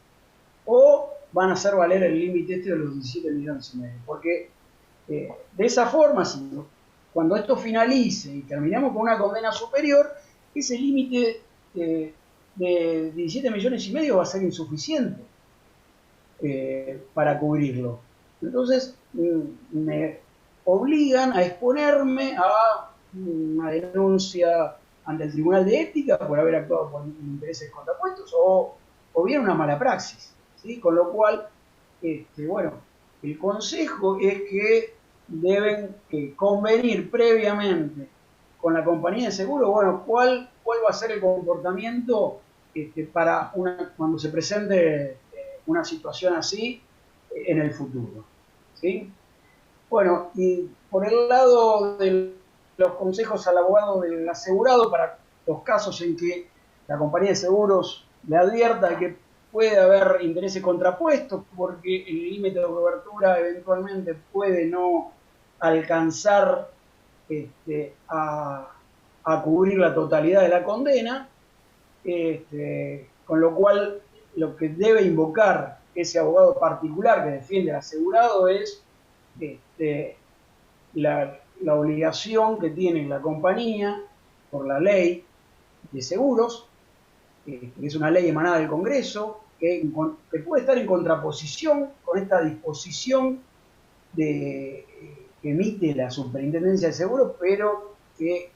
o van a hacer valer el límite de los 17 millones y medio? Porque de esa forma, cuando esto finalice y terminemos con una condena superior, ese límite de 17 millones y medio va a ser insuficiente para cubrirlo. Entonces, me obligan a exponerme a una denuncia ante el Tribunal de Ética por haber actuado por intereses contrapuestos, o bien una mala praxis, ¿sí? Con lo cual, bueno, el consejo es que deben convenir previamente con la compañía de seguro, bueno, cuál va a ser el comportamiento para cuando se presente una situación así en el futuro. ¿Sí? Bueno, y por el lado de los consejos al abogado del asegurado para los casos en que la compañía de seguros le advierta que puede haber intereses contrapuestos porque el límite de cobertura eventualmente puede no alcanzar a cubrir la totalidad de la condena, con lo cual lo que debe invocar ese abogado particular que defiende al asegurado es este, la obligación que tiene la compañía por la ley de seguros, que es una ley emanada del Congreso, que puede estar en contraposición con esta disposición que emite la Superintendencia de Seguros, pero que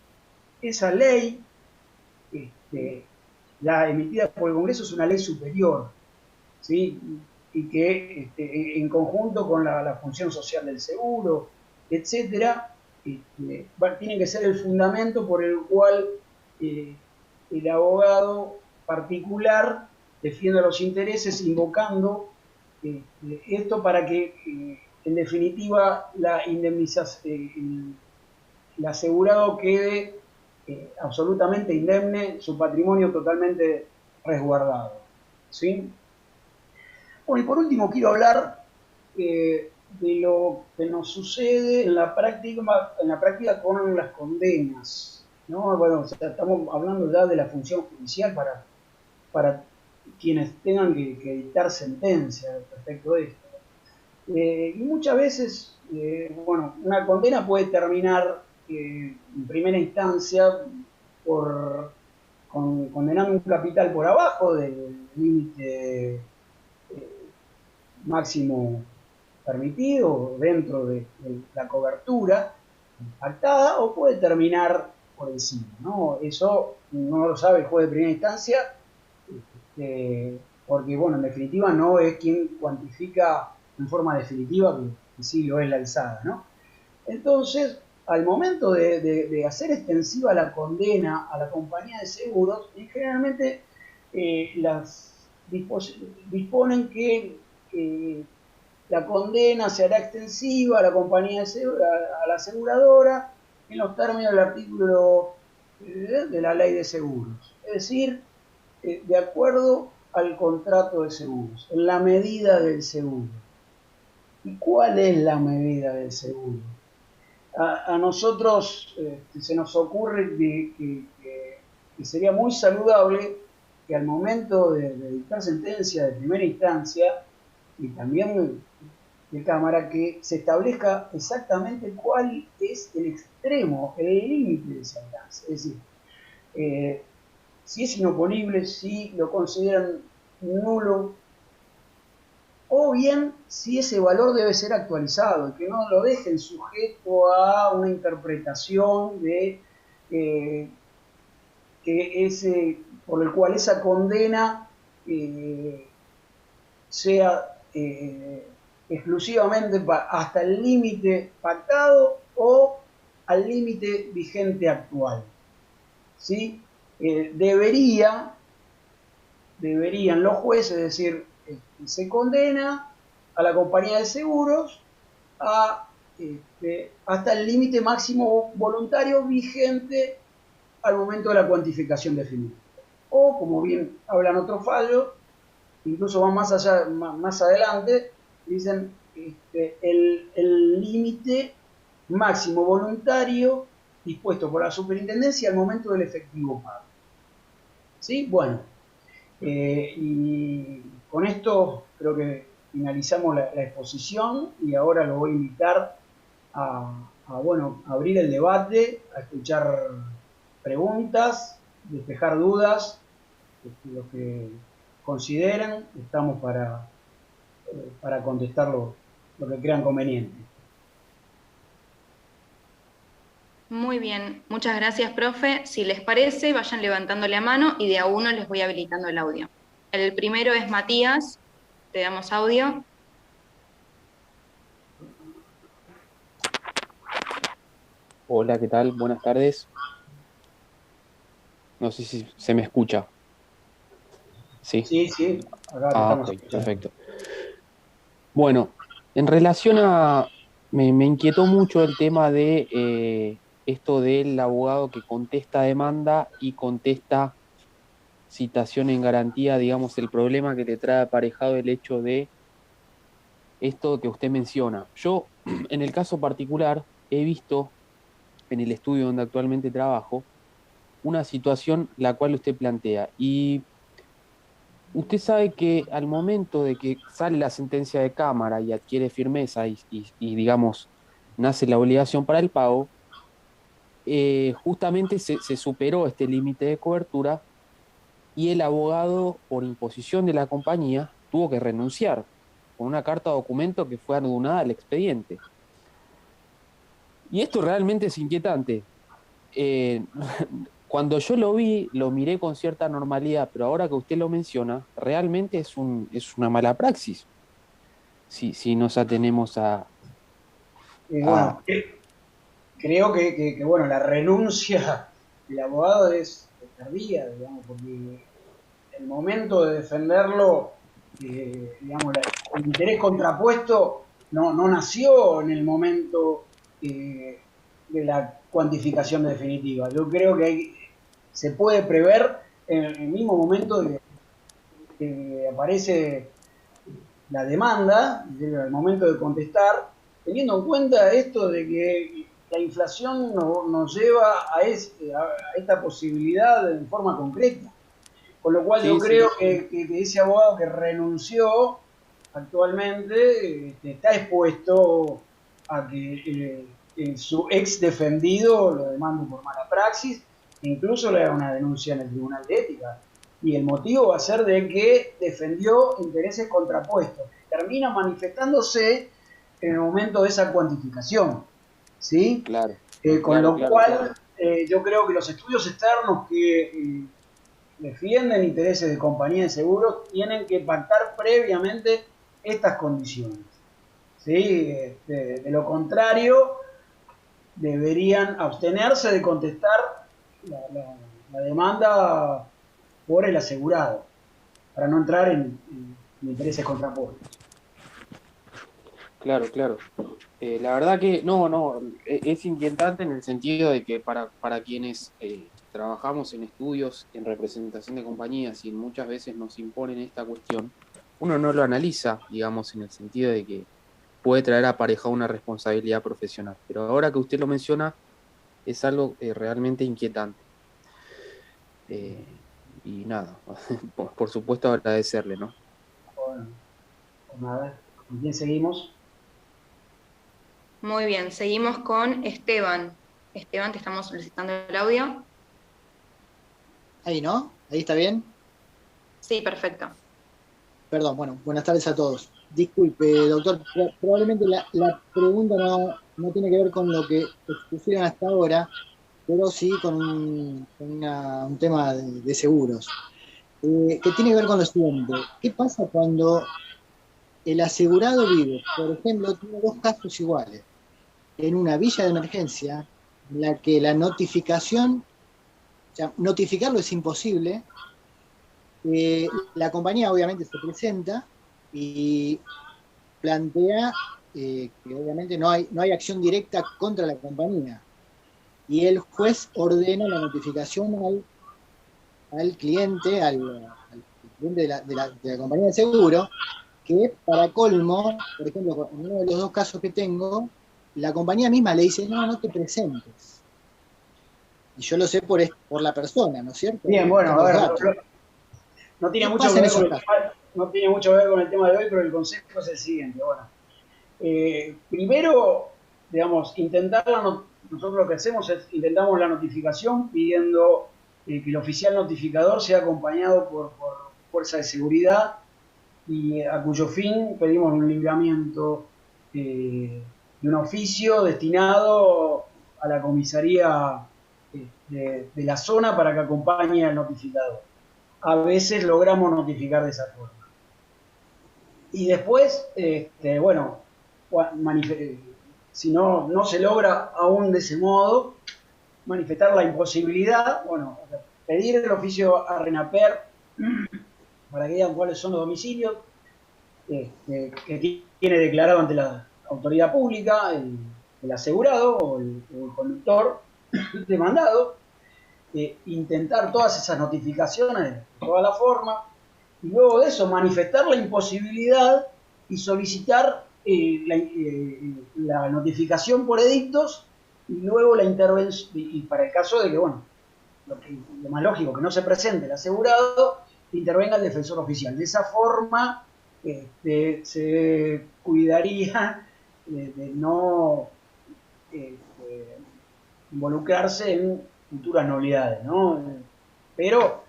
esa ley, la emitida por el Congreso, es una ley superior, ¿sí? Y que en conjunto con la función social del seguro, etcétera, tiene que ser el fundamento por el cual el abogado particular defiende los intereses invocando esto para que en definitiva la indemnización, el asegurado quede absolutamente indemne, su patrimonio totalmente resguardado, ¿sí? Bueno, y por último quiero hablar de lo que nos sucede en la práctica con las condenas, ¿no? Bueno, o sea, estamos hablando ya de la función judicial para quienes tengan que dictar sentencia respecto de esto. Y muchas veces, bueno, una condena puede terminar en primera instancia condenando un capital por abajo del límite máximo permitido dentro de la cobertura pactada, o puede terminar por encima, ¿no? Eso no lo sabe el juez de primera instancia, porque, bueno, en definitiva no es quien cuantifica en forma definitiva que sí lo es la alzada, ¿no? Entonces, al momento de hacer extensiva la condena a la compañía de seguros, generalmente las disponen que la condena se hará extensiva a la compañía a la aseguradora en los términos del artículo de la ley de seguros. Es decir, de acuerdo al contrato de seguros, en la medida del seguro. ¿Y cuál es la medida del seguro? A nosotros se nos ocurre que sería muy saludable que al momento de dictar sentencia de primera instancia y también de Cámara, que se establezca exactamente cuál es el extremo, el límite de ese alcance. Es decir, si es inoponible, si lo consideran nulo, o bien si ese valor debe ser actualizado y que no lo dejen sujeto a una interpretación de que por el cual esa condena sea exclusivamente hasta el límite pactado o al límite vigente actual. ¿Sí? Deberían los jueces decir, se condena a la compañía de seguros hasta el límite máximo voluntario vigente al momento de la cuantificación definitiva. O, como bien hablan otros fallos, incluso van más allá, más adelante, dicen el límite máximo voluntario dispuesto por la superintendencia al momento del efectivo pago. ¿Sí? Bueno, y con esto creo que finalizamos la exposición y ahora lo voy a invitar bueno, a abrir el debate, a escuchar preguntas, despejar dudas, lo que consideren, estamos para contestar lo que crean conveniente. Muy bien, muchas gracias, profe. Si les parece, vayan levantando la mano y de a uno les voy habilitando el audio. El primero es Matías, te damos audio. Hola, ¿qué tal? Buenas tardes. No sé si se me escucha. ¿Sí? Sí, sí, acá te Ah, estamos ok, escuchando. perfecto. Bueno, en relación a... me inquietó mucho el tema de esto del abogado que contesta demanda y contesta citación en garantía, digamos, el problema que te trae aparejado el hecho de esto que usted menciona. Yo, en el caso particular, he visto en el estudio donde actualmente trabajo una situación la cual usted plantea. Y usted sabe que al momento de que sale la sentencia de Cámara y adquiere firmeza digamos, nace la obligación para el pago, justamente se superó este límite de cobertura y el abogado, por imposición de la compañía, tuvo que renunciar con una carta documento que fue adunada al expediente. Y esto realmente es inquietante. Eh, Cuando yo lo vi, lo miré con cierta normalidad, pero ahora que usted lo menciona, realmente es una mala praxis. Si nos atenemos a... Bueno, creo bueno, la renuncia del abogado es tardía, digamos, porque el momento de defenderlo, digamos, el interés contrapuesto no nació en el momento de la cuantificación definitiva. Yo creo que se puede prever en el mismo momento de que aparece la demanda, en el momento de contestar, teniendo en cuenta esto de que la inflación nos lleva a esta posibilidad en forma concreta. Con lo cual yo Sí, sí, creo que ese abogado que renunció actualmente está expuesto a que su ex defendido lo demande por mala praxis e incluso le haga una denuncia en el Tribunal de Ética. Y el motivo va a ser de que defendió intereses contrapuestos. Termina manifestándose en el momento de esa cuantificación. ¿Sí? claro, Con claro, lo claro, claro. cual yo creo que los estudios externos que defienden intereses de compañía de seguros tienen que pactar previamente estas condiciones. ¿Sí? De lo contrario, deberían abstenerse de contestar la demanda por el asegurado, para no entrar en intereses contrapuestos. Claro, claro. La verdad que no, es inquietante en el sentido de que para quienes trabajamos en estudios, en representación de compañías y muchas veces nos imponen esta cuestión, uno no lo analiza, digamos, en el sentido de que puede traer aparejado una responsabilidad profesional. Pero ahora que usted lo menciona, es algo realmente inquietante. Eh, y nada, por supuesto agradecerle, ¿no? Bueno, pues nada, ¿con quién seguimos? Muy bien, seguimos con Esteban. Esteban, te estamos solicitando el audio. Ahí, ¿no? Ahí está bien. Sí, perfecto. Perdón, bueno, buenas tardes a todos. Disculpe, doctor, probablemente la pregunta no tiene que ver con lo que expusieron hasta ahora, pero sí con un tema de seguros, que tiene que ver con lo siguiente. ¿Qué pasa cuando el asegurado vive, por ejemplo, tiene dos casos iguales, en una villa de emergencia, en la que la notificación, o sea, notificarlo es imposible? La compañía obviamente se presenta y plantea que obviamente no hay acción directa contra la compañía. Y el juez ordena la notificación al cliente, al cliente de la compañía de seguro, que para colmo, por ejemplo, en uno de los dos casos que tengo, la compañía misma le dice, no te presentes. Y yo lo sé por la persona, ¿no es cierto? Bien, bueno, Tengo a los ver, datos. no tiene ¿Qué mucho pasa que en ver con esos el casos? tema, no tiene mucho que ver con el tema de hoy, pero el consejo es el siguiente. Bueno, primero, digamos, nosotros lo que hacemos es intentamos la notificación pidiendo que el oficial notificador sea acompañado por fuerza de seguridad y a cuyo fin pedimos un libramiento de un oficio destinado a la comisaría de la zona para que acompañe al notificador. A veces logramos notificar de esa forma. Y después, bueno, si no se logra aún de ese modo, manifestar la imposibilidad, bueno, pedir el oficio a RENAPER para que digan cuáles son los domicilios que tiene declarado ante la autoridad pública el asegurado o el conductor demandado, intentar todas esas notificaciones de toda la forma, y luego de eso manifestar la imposibilidad y solicitar la notificación por edictos, y luego la intervención, y para el caso de que, bueno, lo más lógico, que no se presente el asegurado, intervenga el defensor oficial. De esa forma se cuidaría de no involucrarse en futuras nulidades, ¿no? Pero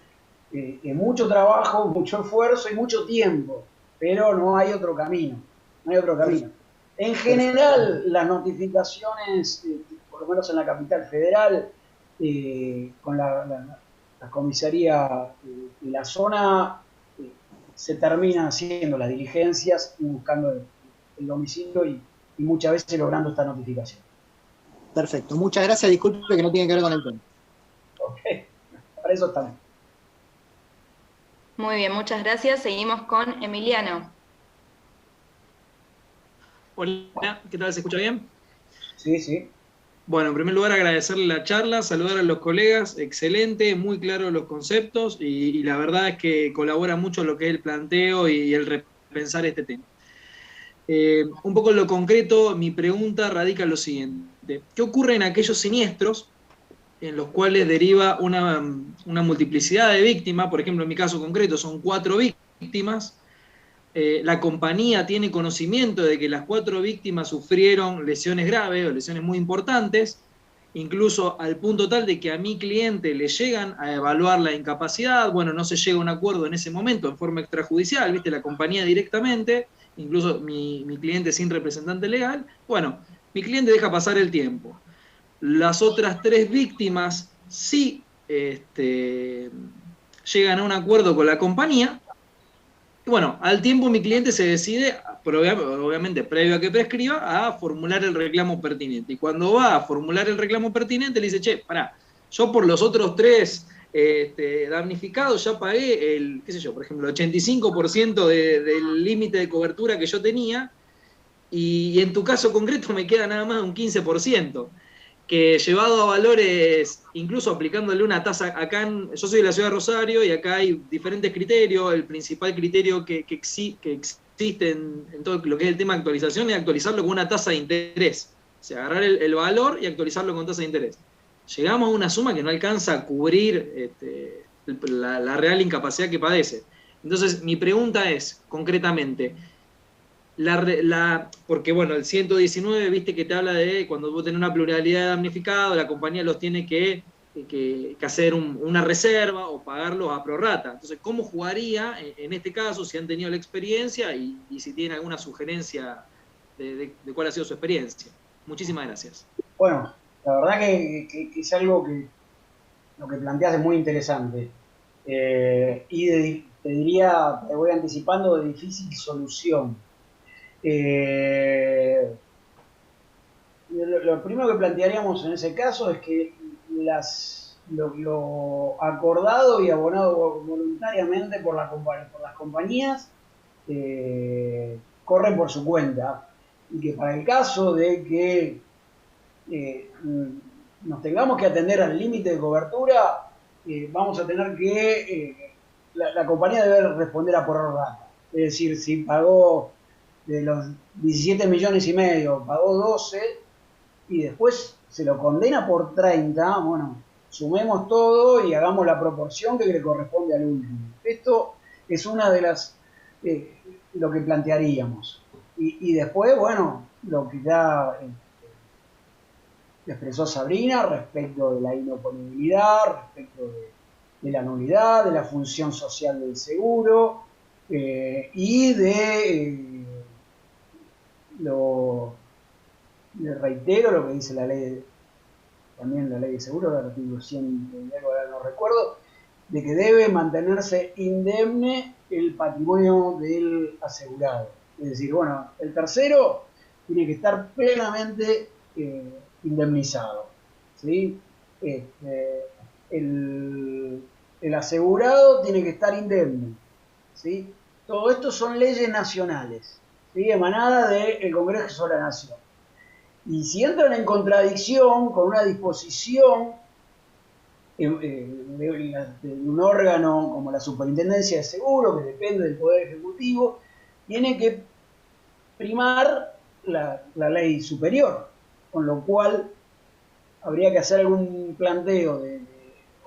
mucho trabajo, mucho esfuerzo y mucho tiempo, pero no hay otro camino, no hay otro camino. En general, las notificaciones, por lo menos en la capital federal, con la comisaría de la zona, se terminan haciendo las diligencias y buscando el domicilio y muchas veces logrando esta notificación. Perfecto, muchas gracias, disculpe que no tiene que ver con el tema. Ok, para eso estamos. Muy bien, muchas gracias. Seguimos con Emiliano. Hola, ¿qué tal? ¿Se escucha bien? Sí, sí. Bueno, en primer lugar agradecerle la charla, saludar a los colegas, excelente, muy claros los conceptos y la verdad es que colabora mucho lo que es el planteo y el repensar este tema. Un poco en lo concreto, mi pregunta radica en lo siguiente. ¿Qué ocurre en aquellos siniestros en los cuales deriva una multiplicidad de víctimas? Por ejemplo, en mi caso concreto son 4 víctimas. La compañía tiene conocimiento de que las 4 víctimas sufrieron lesiones graves o lesiones muy importantes, incluso al punto tal de que a mi cliente le llegan a evaluar la incapacidad. Bueno, no se llega a un acuerdo en ese momento en forma extrajudicial, ¿viste? La compañía directamente, incluso mi cliente sin representante legal. Bueno, mi cliente deja pasar el tiempo. Las otras 3 víctimas sí llegan a un acuerdo con la compañía. Bueno, al tiempo mi cliente se decide, obviamente previo a que prescriba, a formular el reclamo pertinente. Y cuando va a formular el reclamo pertinente, le dice, che, pará, yo por los otros 3 damnificados ya pagué el, qué sé yo, por ejemplo, el 85% del límite de cobertura que yo tenía, y en tu caso concreto me queda nada más un 15%. Que llevado a valores, incluso aplicándole una tasa, yo soy de la ciudad de Rosario y acá hay diferentes criterios. El principal criterio que existe en todo lo que es el tema de actualización es actualizarlo con una tasa de interés. O sea, agarrar el valor y actualizarlo con tasa de interés. Llegamos a una suma que no alcanza a cubrir la real incapacidad que padece. Entonces, mi pregunta es, concretamente, porque bueno, el 119, viste que te habla de cuando vos tenés una pluralidad de damnificados, la compañía los tiene que hacer una reserva o pagarlos a prorrata. Entonces, ¿cómo jugaría en este caso, si han tenido la experiencia y si tienen alguna sugerencia de cuál ha sido su experiencia? Muchísimas gracias. Bueno, la verdad que es algo que lo que planteas es muy interesante. Y te diría, te voy anticipando, de difícil solución. Lo primero que plantearíamos en ese caso es que lo acordado y abonado voluntariamente por las compañías corren por su cuenta, y que para el caso de que nos tengamos que atender al límite de cobertura, vamos a tener que la compañía debe responder a prorrata. Es decir, si pagó de los 17 millones y medio, pagó 12 y después se lo condena por 30, bueno, sumemos todo y hagamos la proporción que le corresponde al último. Esto es una de las, lo que plantearíamos. Y después, bueno, lo que ya expresó Sabrina respecto de la inoponibilidad, respecto de la nulidad, de la función social del seguro, y le reitero lo que dice la ley, también la ley de seguro, el artículo 100 de algo, no recuerdo, de que debe mantenerse indemne el patrimonio del asegurado. Es decir, bueno, el tercero tiene que estar plenamente indemnizado, ¿sí? el asegurado tiene que estar indemne, ¿sí? Todo esto son leyes nacionales, ¿sí? Emanadas del Congreso de la Nación. Y si entran en contradicción con una disposición de un órgano como la Superintendencia de Seguros, que depende del Poder Ejecutivo, tiene que primar la ley superior, con lo cual habría que hacer algún planteo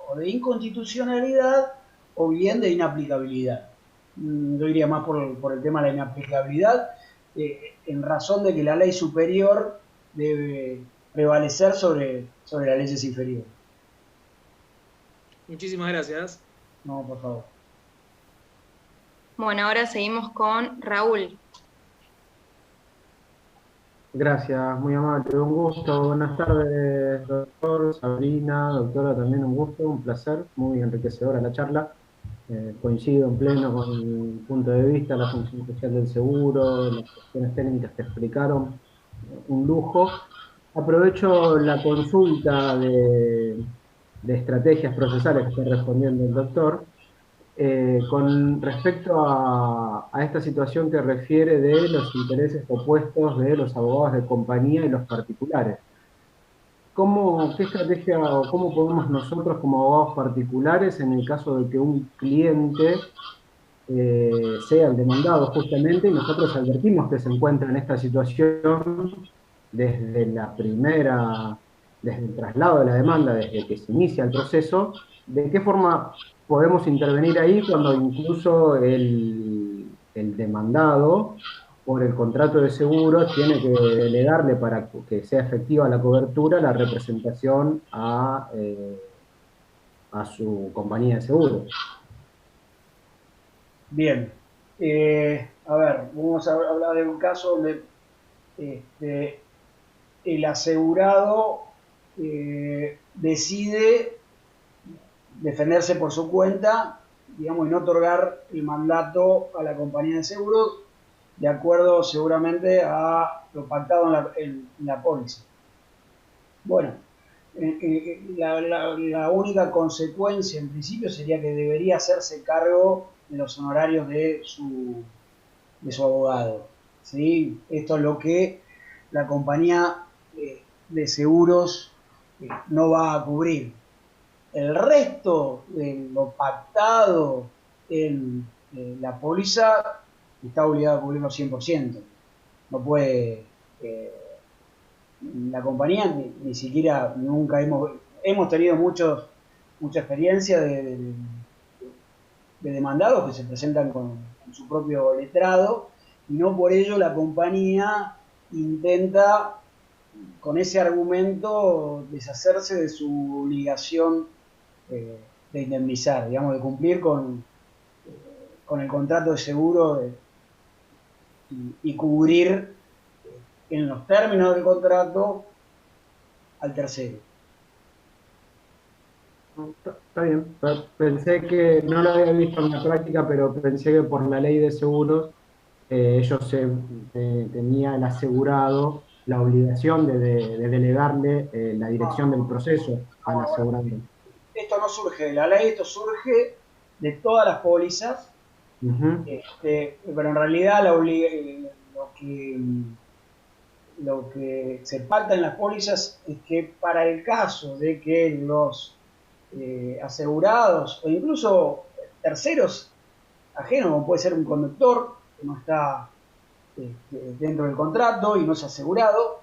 o de inconstitucionalidad o bien de inaplicabilidad. Yo iría más por el tema de la inaplicabilidad, en razón de que la ley superior debe prevalecer sobre las leyes inferiores. Muchísimas gracias. No, por favor. Bueno, ahora seguimos con Raúl. Gracias, muy amable, un gusto. Buenas tardes, doctor, Sabrina, doctora, también un gusto, un placer, muy enriquecedora la charla. Coincido en pleno con el punto de vista, la función social del seguro, las cuestiones técnicas que explicaron, un lujo. Aprovecho la consulta de estrategias procesales que está respondiendo el doctor. Con respecto a esta situación que refiere de los intereses opuestos de los abogados de compañía y los particulares. ¿Qué estrategia o cómo podemos nosotros como abogados particulares, en el caso de que un cliente sea el demandado justamente, y nosotros advertimos que se encuentra en esta situación desde desde el traslado de la demanda, desde que se inicia el proceso, de qué forma podemos intervenir ahí cuando incluso el demandado, por el contrato de seguro, tiene que delegarle para que sea efectiva la cobertura, la representación a su compañía de seguros? Bien. A ver, vamos a hablar de un caso donde el asegurado decide defenderse por su cuenta, digamos, y no otorgar el mandato a la compañía de seguros, de acuerdo seguramente a lo pactado en la póliza. Bueno, la única consecuencia en principio sería que debería hacerse cargo de los honorarios de su abogado, ¿sí? Esto es lo que la compañía de seguros no va a cubrir. El resto de lo pactado en la póliza está obligado a cubrirlo 100%. No puede, la compañía ni siquiera, nunca hemos tenido mucha experiencia de demandados que se presentan con su propio letrado, y no por ello la compañía intenta, con ese argumento, deshacerse de su obligación de indemnizar, digamos, de cumplir con el contrato de seguro y cubrir en los términos del contrato al tercero. Está bien, pensé que no lo había visto en la práctica, pero pensé que por la ley de seguros ellos tenía el asegurado la obligación de delegarle la dirección del proceso al asegurado. Esto no surge de la ley, esto surge de todas las pólizas, pero en realidad lo que se pacta en las pólizas es que para el caso de que los asegurados o incluso terceros ajenos, como puede ser un conductor que no está dentro del contrato y no es asegurado,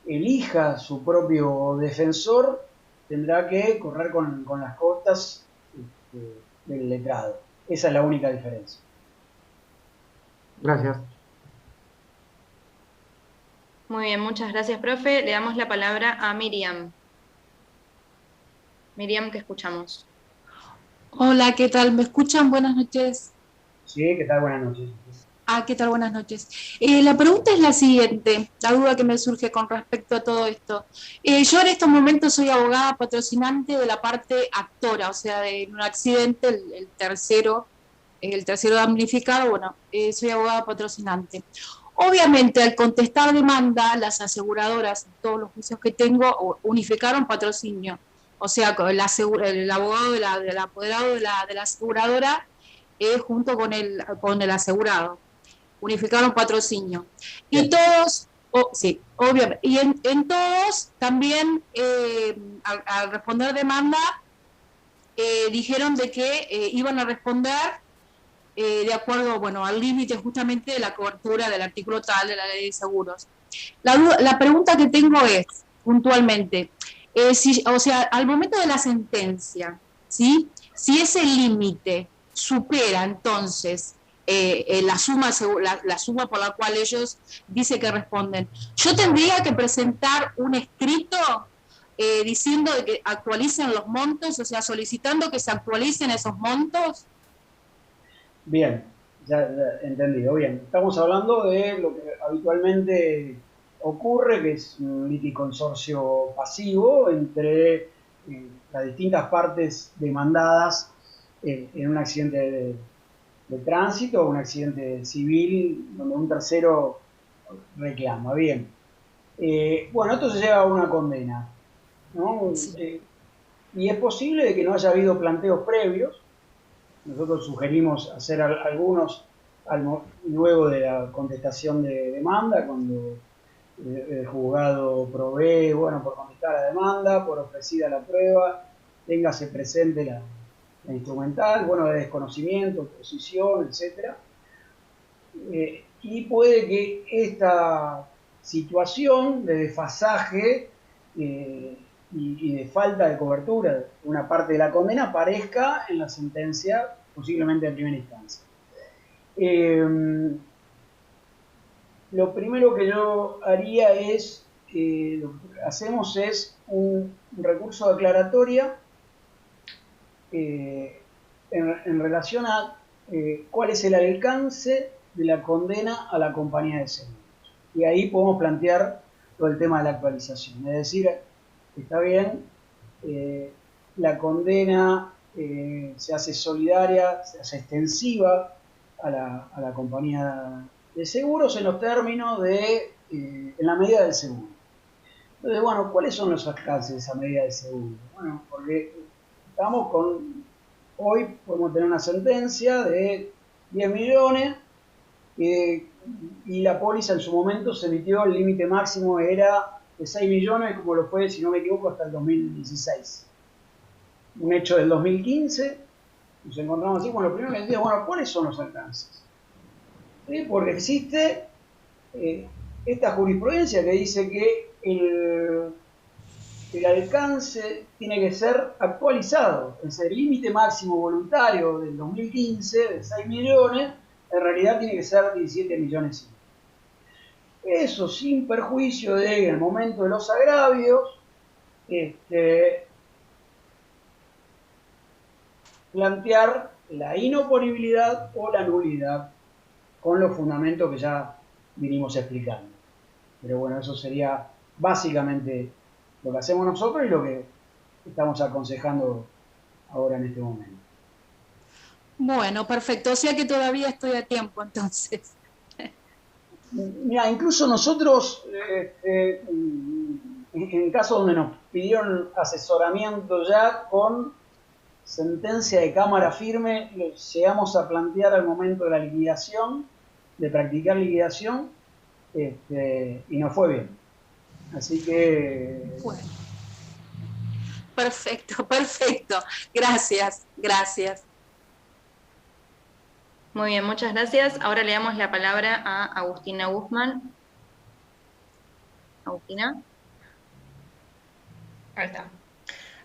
elija su propio defensor, tendrá que correr con las costas del letrado. Esa es la única diferencia. Gracias. Muy bien, muchas gracias, profe. Le damos la palabra a Miriam. Miriam, te escuchamos. Hola, ¿qué tal? ¿Me escuchan? Buenas noches. Sí, ¿qué tal? Buenas noches. ¿Qué tal? Buenas noches. La pregunta es la siguiente, la duda que me surge con respecto a todo esto. Yo en estos momentos soy abogada patrocinante de la parte actora, o sea, de un accidente, el tercero damnificado, bueno, soy abogada patrocinante. Obviamente, al contestar demanda, las aseguradoras, todos los juicios que tengo, unificaron patrocinio. O sea, el abogado del apoderado de la aseguradora junto con el asegurado. Unificaron patrocinio. Y todos, sí, obviamente, y en todos también, al responder demanda, dijeron de que iban a responder de acuerdo, bueno, al límite justamente de la cobertura del artículo tal de la ley de seguros. La pregunta que tengo es, puntualmente, o sea, al momento de la sentencia, ¿sí? Si ese límite supera entonces la suma por la cual ellos dicen que responden, yo tendría que presentar un escrito diciendo de que actualicen los montos, o sea, solicitando que se actualicen esos montos. Bien, ya entendido. Bien, estamos hablando de lo que habitualmente ocurre, que es un liticonsorcio pasivo entre las distintas partes demandadas en un accidente de tránsito o un accidente civil donde un tercero reclama. Bien. Bueno, esto se lleva a una condena, ¿no? Y es posible de que no haya habido planteos previos. Nosotros sugerimos hacer algunos luego de la contestación de demanda, cuando el juzgado provee, bueno, por contestar la demanda, por ofrecida la prueba, téngase presente la instrumental, bueno, de desconocimiento, posición, etc. Y puede que esta situación de desfasaje y de falta de cobertura de una parte de la condena aparezca en la sentencia, posiblemente en primera instancia. Lo primero que yo haría es, lo que hacemos es un recurso de aclaratoria en relación a cuál es el alcance de la condena a la compañía de seguros. Y ahí podemos plantear todo el tema de la actualización, es decir, está bien, la condena se hace solidaria, se hace extensiva a la compañía de seguros en los términos de, en la medida del seguro. Entonces, bueno, ¿cuáles son los alcances de esa medida de seguro? Bueno, porque estamos hoy podemos tener una sentencia de 10 millones y la póliza en su momento se emitió, el límite máximo era de 6 millones, como lo fue, si no me equivoco, hasta el 2016. Un hecho del 2015, nos encontramos así, bueno, primero que decía, bueno, ¿cuáles son los alcances? ¿Sí? Porque existe esta jurisprudencia que dice que el alcance tiene que ser actualizado. Es el límite máximo voluntario del 2015 de 6 millones, en realidad tiene que ser 17 millones. Eso sin perjuicio de que en el momento de los agravios plantear la inoponibilidad o la nulidad con los fundamentos que ya vinimos explicando. Pero bueno, eso sería básicamente lo que hacemos nosotros y lo que estamos aconsejando ahora en este momento. Bueno, perfecto. O sea que todavía estoy a tiempo, entonces. Mira, incluso nosotros, en casos donde nos pidieron asesoramiento ya con sentencia de cámara firme, llegamos a plantear al momento de la liquidación, de practicar liquidación, y nos fue bien. Así que... Bueno. Perfecto, perfecto. Gracias, gracias. Muy bien, muchas gracias. Ahora le damos la palabra a Agustina Guzmán. Agustina. Ahí está.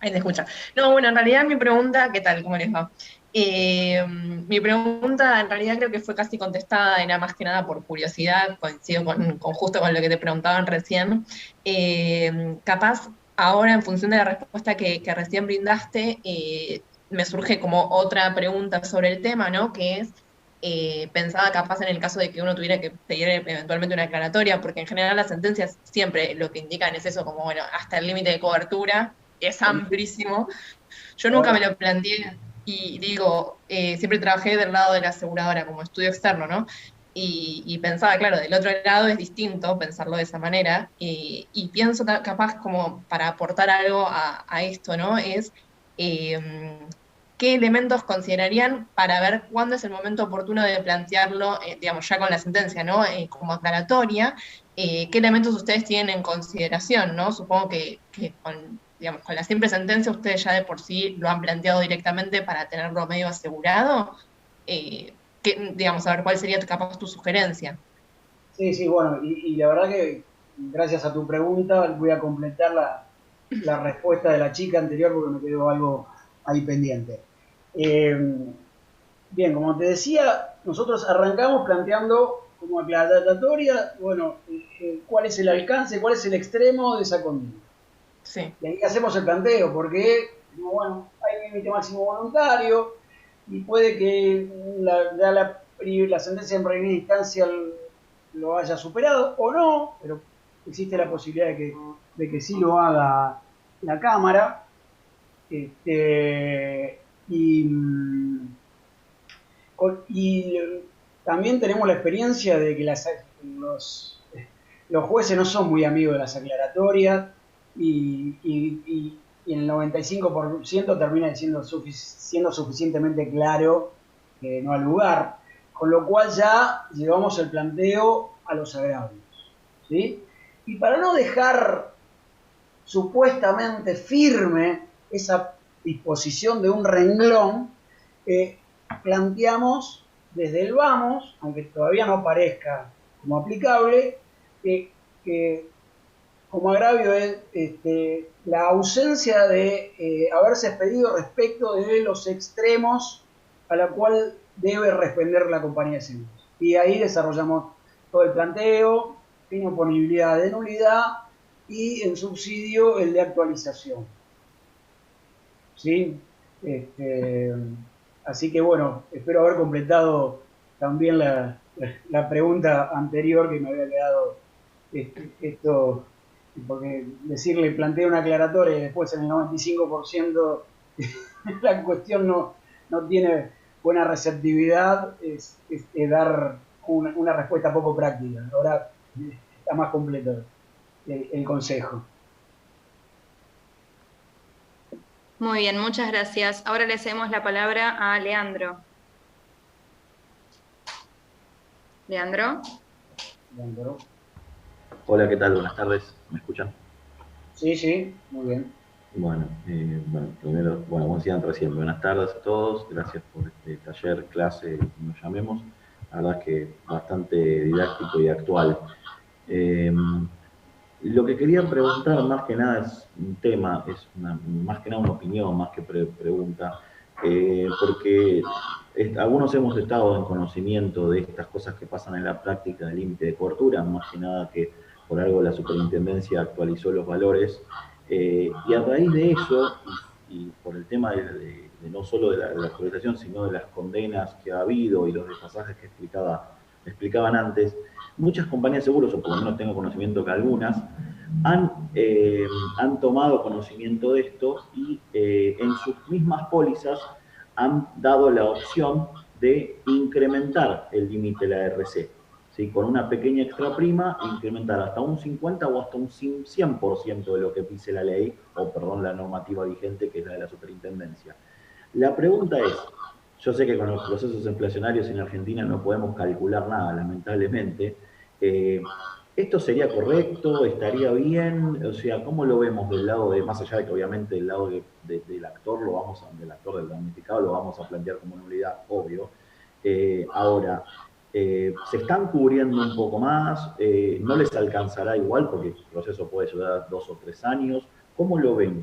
Ahí te escucha. No, bueno, en realidad mi pregunta, ¿qué tal? ¿Cómo les va? Mi pregunta en realidad creo que fue casi contestada, era más que nada por curiosidad, coincido justo con lo que te preguntaban recién. Capaz, ahora en función de la respuesta que recién brindaste, me surge como otra pregunta sobre el tema, ¿no? Que es, pensada capaz en el caso de que uno tuviera que pedir eventualmente una aclaratoria, porque en general las sentencias siempre lo que indican es eso, como bueno, hasta el límite de cobertura, es amplísimo. Yo nunca me lo planteé y digo, siempre trabajé del lado de la aseguradora como estudio externo, ¿no? y pensaba, claro, del otro lado es distinto pensarlo de esa manera, y pienso capaz como para aportar algo a esto, ¿no? Es qué elementos considerarían para ver cuándo es el momento oportuno de plantearlo, digamos, ya con la sentencia, ¿no? Como aclaratoria, qué elementos ustedes tienen en consideración, ¿no? Supongo que con, digamos, con la simple sentencia ustedes ya de por sí lo han planteado directamente para tenerlo medio asegurado. Digamos, a ver cuál sería capaz tu sugerencia. Sí, sí, bueno, y la verdad que gracias a tu pregunta voy a completar la respuesta de la chica anterior porque me quedó algo ahí pendiente. Bien, como te decía, nosotros arrancamos planteando como aclaratoria, bueno, cuál es el alcance, cuál es el extremo de esa condena. Sí. Y ahí hacemos el planteo, porque, bueno, hay un límite máximo voluntario y puede que la sentencia en primera instancia lo haya superado o no, pero existe la posibilidad de que sí lo haga la Cámara. Y también tenemos la experiencia de que los jueces no son muy amigos de las aclaratorias y en el 95% termina siendo suficientemente claro que no al lugar, con lo cual ya llevamos el planteo a los agravios, ¿sí? Y para no dejar supuestamente firme esa disposición de un renglón, planteamos desde el vamos, aunque todavía no parezca como aplicable, que como agravio es la ausencia de haberse expedido respecto de los extremos a la cual debe responder la compañía de seguros. Y ahí desarrollamos todo el planteo, inoponibilidad de nulidad y en subsidio el de actualización. ¿Sí? Así que bueno, espero haber completado también la pregunta anterior que me había quedado esto, porque decirle plantea una aclaratoria y después en el 95% la cuestión no tiene buena receptividad, es dar una respuesta poco práctica. Ahora está más completo el consejo. Muy bien, muchas gracias. Ahora le cedemos la palabra a Leandro. Leandro. Leandro. Hola, ¿qué tal? Buenas tardes. ¿Me escuchan? Sí, sí, muy bien. Bueno, primero, como decían recién, buenas tardes a todos. Gracias por este taller, clase, como lo llamemos. La verdad es que bastante didáctico y actual. Lo que quería preguntar más que nada es un tema, es más que nada una opinión, más que pregunta, porque algunos hemos estado en conocimiento de estas cosas que pasan en la práctica del límite de cobertura, más que nada que por algo la superintendencia actualizó los valores, y a raíz de eso, y por el tema de no solo de la actualización, sino de las condenas que ha habido y los desfasajes que explicaban antes, muchas compañías de seguros, o por lo menos tengo conocimiento que algunas, han tomado conocimiento de esto y en sus mismas pólizas han dado la opción de incrementar el límite de la RC. ¿Sí? Con una pequeña extra prima, incrementar hasta un 50 o hasta un 100% de lo que dice la ley, o perdón, la normativa vigente, que es la de la superintendencia. La pregunta es, yo sé que con los procesos inflacionarios en Argentina no podemos calcular nada, lamentablemente. ¿Esto sería correcto? ¿Estaría bien? O sea, ¿cómo lo vemos del lado de, más allá de que obviamente del lado del actor, del damnificado, lo vamos a plantear como nulidad, obvio? Ahora, ¿se están cubriendo un poco más? ¿No les alcanzará igual? Porque el proceso puede llevar 2 o 3 años. ¿Cómo lo ven?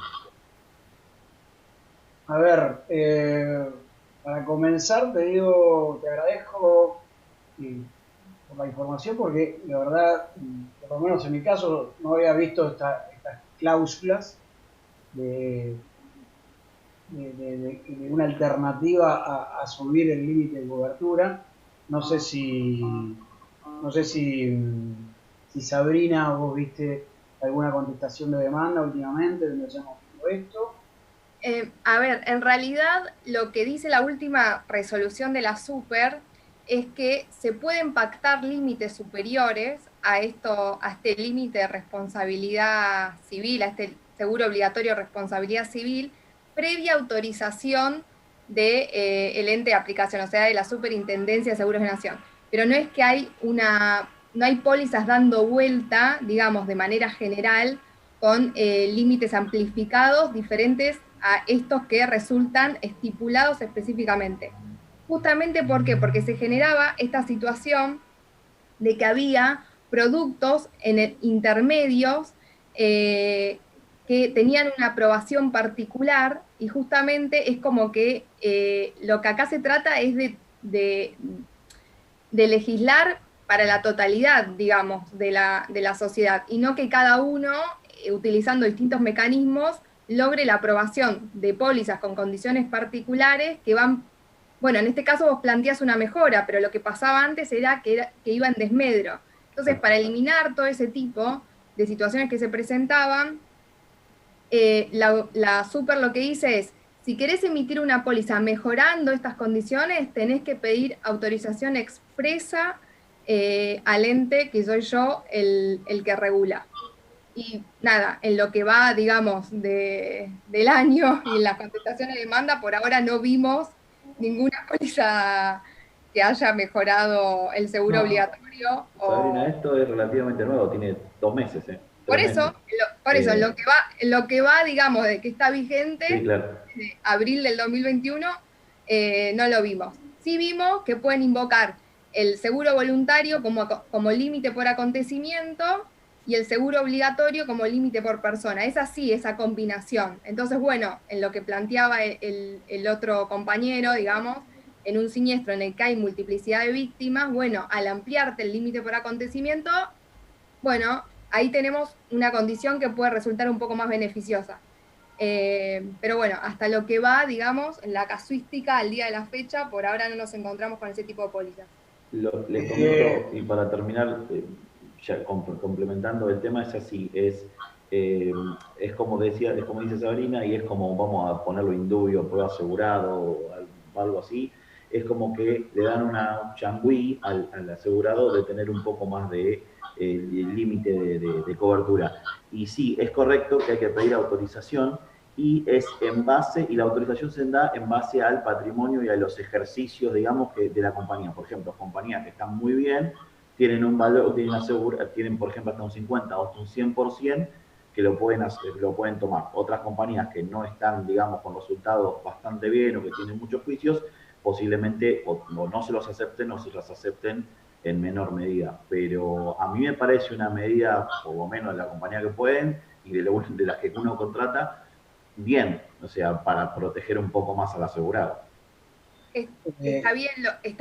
A ver, para comenzar te agradezco por la información porque la verdad, por lo menos en mi caso, no había visto estas cláusulas de una alternativa a subir el límite de cobertura. No sé si Sabrina, vos viste alguna contestación de demanda últimamente donde hayamos visto esto. A ver, en realidad lo que dice la última resolución de la Super es que se pueden pactar límites superiores a este límite de responsabilidad civil, a este seguro obligatorio de responsabilidad civil, previa autorización del ente de aplicación, o sea, de la Superintendencia de Seguros de Nación. Pero no es que no hay pólizas dando vuelta, digamos, de manera general, con límites amplificados diferentes a estos que resultan estipulados específicamente. Justamente, ¿por qué? Porque se generaba esta situación de que había productos intermedios que tenían una aprobación particular, y justamente es como que lo que acá se trata es de legislar para la totalidad, digamos, de la sociedad, y no que cada uno, utilizando distintos mecanismos, logre la aprobación de pólizas con condiciones particulares que van. Bueno, en este caso vos planteás una mejora, pero lo que pasaba antes era que iba en desmedro. Entonces, para eliminar todo ese tipo de situaciones que se presentaban, la Super lo que dice es, si querés emitir una póliza mejorando estas condiciones, tenés que pedir autorización expresa al ente, que soy yo, el que regula. Y nada, en lo que va, digamos, del año y en las contestaciones de demanda, por ahora no vimos ninguna póliza que haya mejorado el seguro obligatorio. Sabrina, esto es relativamente nuevo, tiene 2 meses. Por eso, lo que va, digamos, de que está vigente, sí, claro, de abril del 2021, no lo vimos. Sí vimos que pueden invocar el seguro voluntario como límite por acontecimiento y el seguro obligatorio como límite por persona. Es así, esa combinación. Entonces, bueno, en lo que planteaba el otro compañero, digamos, en un siniestro en el que hay multiplicidad de víctimas, bueno, al ampliarte el límite por acontecimiento, bueno, ahí tenemos una condición que puede resultar un poco más beneficiosa. Pero bueno, hasta lo que va, digamos, en la casuística al día de la fecha, por ahora no nos encontramos con ese tipo de pólizas. Les comento, y para terminar, ya complementando el tema, es así, es como decía, es como dice Sabrina, y es como, vamos a ponerlo indubio, prueba asegurado o algo así, es como que le dan una changüí al asegurado de tener un poco más de el límite de cobertura. Y sí, es correcto que hay que pedir autorización, y es en base, y la autorización se da en base al patrimonio y a los ejercicios, digamos, de la compañía. Por ejemplo, compañías que están muy bien, tienen un valor, tienen por ejemplo hasta un 50 o hasta un 100% que lo pueden tomar. Otras compañías que no están, digamos, con resultados bastante bien o que tienen muchos juicios, posiblemente o no se los acepten o se los acepten en menor medida. Pero a mí me parece una medida, por lo menos de la compañía que pueden y de las que uno contrata, bien, o sea, para proteger un poco más al asegurado. Está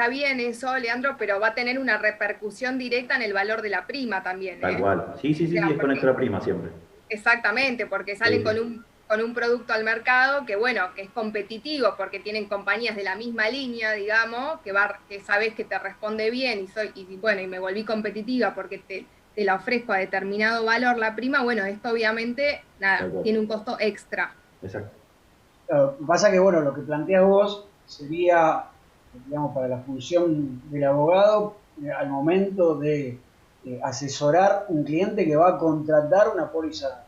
bien eso, Leandro, pero va a tener una repercusión directa en el valor de la prima también. Tal cual. Sí, es con extra prima siempre. Exactamente, porque salen con un producto al mercado que, bueno, que es competitivo, porque tienen compañías de la misma línea, digamos, que sabes que te responde bien y me volví competitiva porque te la ofrezco a determinado valor la prima. Bueno, esto obviamente, tiene un costo extra. Exacto. Pasa que, bueno, lo que planteas vos sería, digamos, para la función del abogado al momento de asesorar un cliente que va a contratar una póliza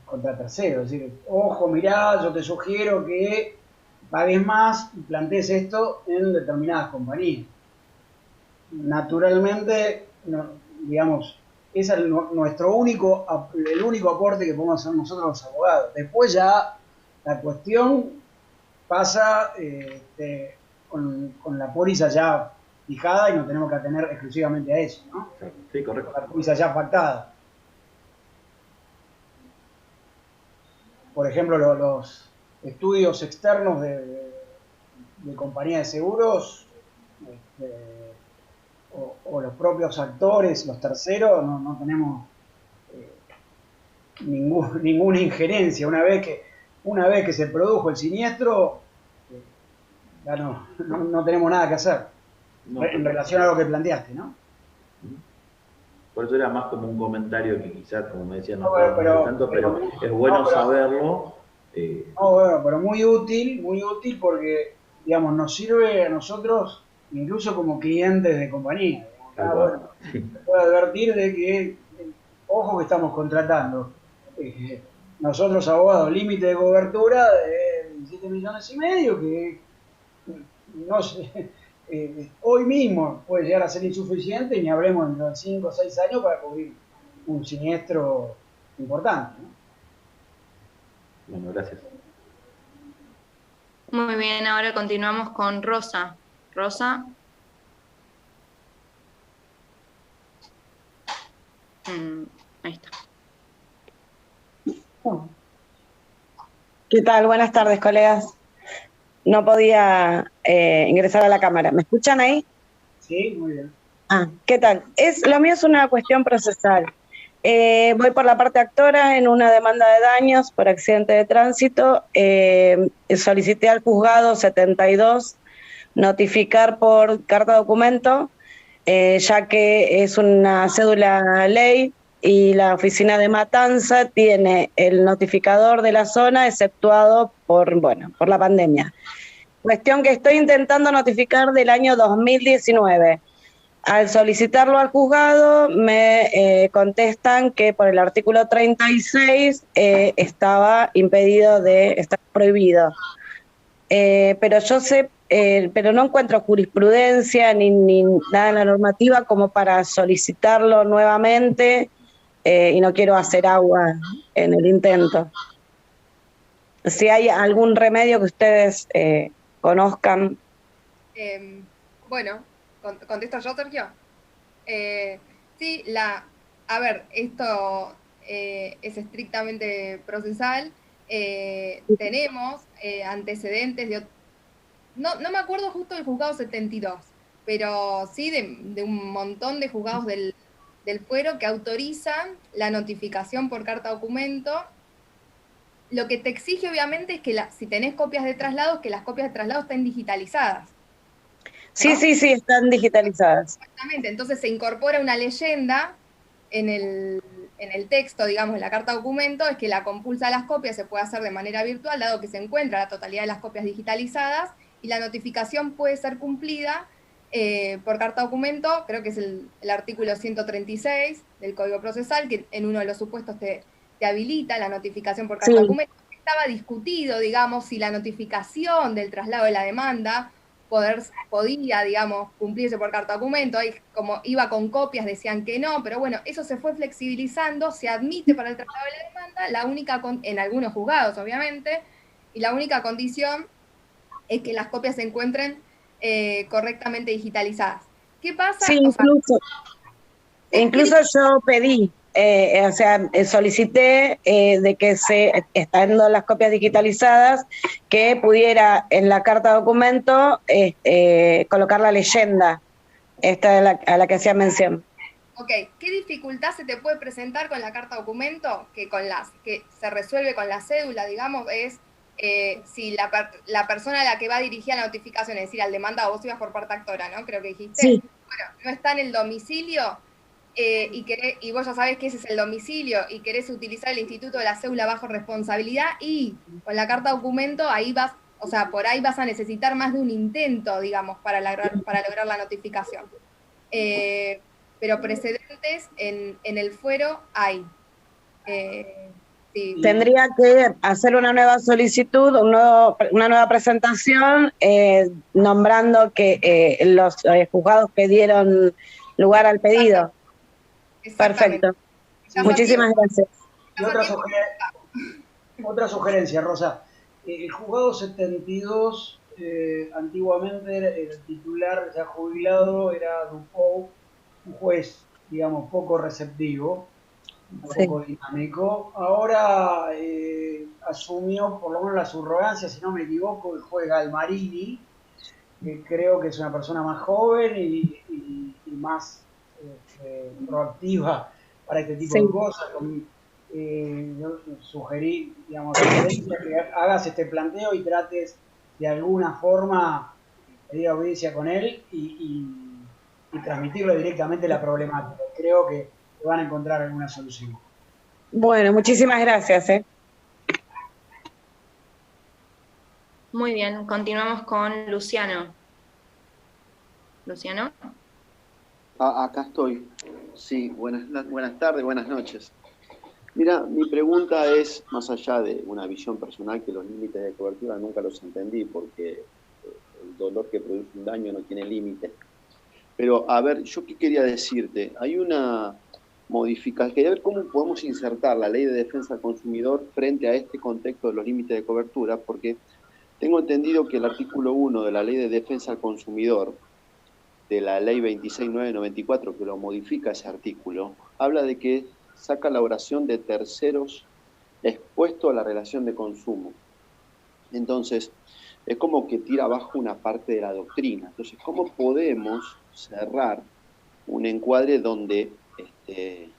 contra terceros. Es decir, ojo, mirá, yo te sugiero que pagues más y plantees esto en determinadas compañías. Naturalmente, digamos, ese es el único aporte que podemos hacer nosotros los abogados. Después ya la cuestión pasa con la póliza ya fijada y nos tenemos que atener exclusivamente a eso, ¿no? Sí, correcto. La póliza ya pactada. Por ejemplo, los estudios externos de compañías de seguros o los propios actores, los terceros, no tenemos ninguna injerencia. Una vez que se produjo el siniestro, ya no tenemos nada que hacer en relación a lo que planteaste, ¿no? Por eso era más como un comentario que quizás, como me decían, pero es bueno saberlo. Pero muy útil porque, digamos, nos sirve a nosotros incluso como clientes de compañía. Tal cual. Bueno, puedo advertir de que, ojo que estamos contratando. Nosotros abogados, límite de cobertura de 7,5 millones, que no sé, hoy mismo puede llegar a ser insuficiente, ni hablemos en los 5 o 6 años para cubrir un siniestro importante, ¿no? Bueno, gracias. Muy bien, ahora continuamos con Rosa. Rosa. Ahí está. ¿Qué tal? Buenas tardes, colegas. No podía ingresar a la cámara. ¿Me escuchan ahí? Sí, muy bien. ¿Qué tal? Lo mío es una cuestión procesal. Voy por la parte actora en una demanda de daños por accidente de tránsito. Solicité al juzgado 72 notificar por carta documento, ya que es una cédula ley y la oficina de Matanza tiene el notificador de la zona exceptuado por la pandemia. Cuestión que estoy intentando notificar del año 2019. Al solicitarlo al juzgado me contestan que por el artículo 36 estaba impedido está prohibido. Pero yo sé, pero no encuentro jurisprudencia ni nada en la normativa como para solicitarlo nuevamente y no quiero hacer agua en el intento. Si hay algún remedio que ustedes conozcan. Bueno, ¿contesto yo, Sergio? Sí, a ver, esto es estrictamente procesal. Tenemos antecedentes no me acuerdo justo del juzgado 72, pero sí de un montón de juzgados del fuero que autorizan la notificación por carta documento. Lo que te exige, obviamente, es que si tenés copias de traslados, que las copias de traslados estén digitalizadas. Sí, sí, están digitalizadas. Exactamente, entonces se incorpora una leyenda en el texto, digamos, en la carta documento, es que la compulsa de las copias se puede hacer de manera virtual, dado que se encuentra la totalidad de las copias digitalizadas, y la notificación puede ser cumplida por carta documento, creo que es el artículo 136 del Código Procesal, que en uno de los supuestos te habilita la notificación por carta documento. Estaba discutido, digamos, si la notificación del traslado de la demanda podía, digamos, cumplirse por carta documento. Ahí, como iba con copias, decían que no, pero bueno, eso se fue flexibilizando, se admite para el traslado de la demanda, en algunos juzgados, obviamente, y la única condición es que las copias se encuentren correctamente digitalizadas. ¿Qué pasa? Sí, incluso yo pedí, solicité de que estando las copias digitalizadas, que pudiera en la carta documento colocar la leyenda a la que hacía mención. Ok, ¿qué dificultad se te puede presentar con la carta documento? Que se resuelve con la cédula, digamos, es si la persona a la que va dirigida la notificación, es decir, al demandado, vos ibas por parte actora, ¿no? Creo que dijiste. Sí. Bueno, no está en el domicilio, y vos ya sabés que ese es el domicilio, y querés utilizar el instituto de la cédula bajo responsabilidad, y con la carta documento por ahí vas a necesitar más de un intento, digamos, para lograr la notificación. Pero precedentes en el fuero hay. Sí. Tendría que hacer una nueva solicitud, una nueva presentación, nombrando que los juzgados que dieron lugar al pedido. Perfecto. Muchísimas gracias. Y otra sugerencia, Rosa. El juzgado 72, antiguamente el titular ya jubilado era Dupou, un juez, digamos, poco receptivo, un poco dinámico. Ahora asumió, por lo menos la subrogancia, si no me equivoco, el juez Galmarini, que creo que es una persona más joven y más proactiva para este tipo de cosas. Yo sugerí, digamos, que hagas este planteo y trates de alguna forma pedir audiencia con él y transmitirle directamente la problemática. Creo que van a encontrar alguna solución. Bueno, muchísimas gracias. Muy bien, continuamos con Luciano. Luciano. Acá estoy. Sí, buenas tardes, buenas noches. Mira, mi pregunta es, más allá de una visión personal, que los límites de cobertura nunca los entendí, porque el dolor que produce un daño no tiene límite. Pero, a ver, yo qué quería decirte, hay una modificación, quería ver cómo podemos insertar la Ley de Defensa del Consumidor frente a este contexto de los límites de cobertura, porque tengo entendido que el artículo 1 de la Ley de Defensa del Consumidor, de la Ley 26994, que lo modifica ese artículo, habla de que saca la oración de terceros expuestos a la relación de consumo. Entonces, es como que tira abajo una parte de la doctrina. Entonces, ¿cómo podemos cerrar un encuadre donde,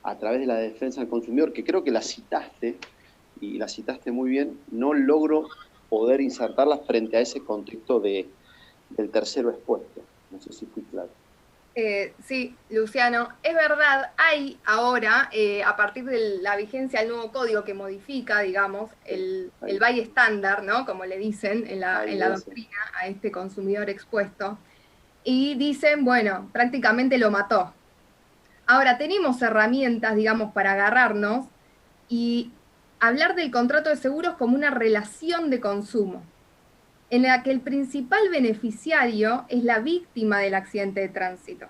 a través de la defensa del consumidor, que creo que la citaste, y la citaste muy bien, no logro poder insertarla frente a ese contexto del tercero expuesto? No sé si fui claro. Sí, Luciano, es verdad, hay ahora, a partir de la vigencia del nuevo código que modifica, digamos, el buy estándar, ¿no? Como le dicen en la doctrina a este consumidor expuesto, y dicen, bueno, prácticamente lo mató. Ahora, tenemos herramientas, digamos, para agarrarnos y hablar del contrato de seguros como una relación de consumo, en la que el principal beneficiario es la víctima del accidente de tránsito.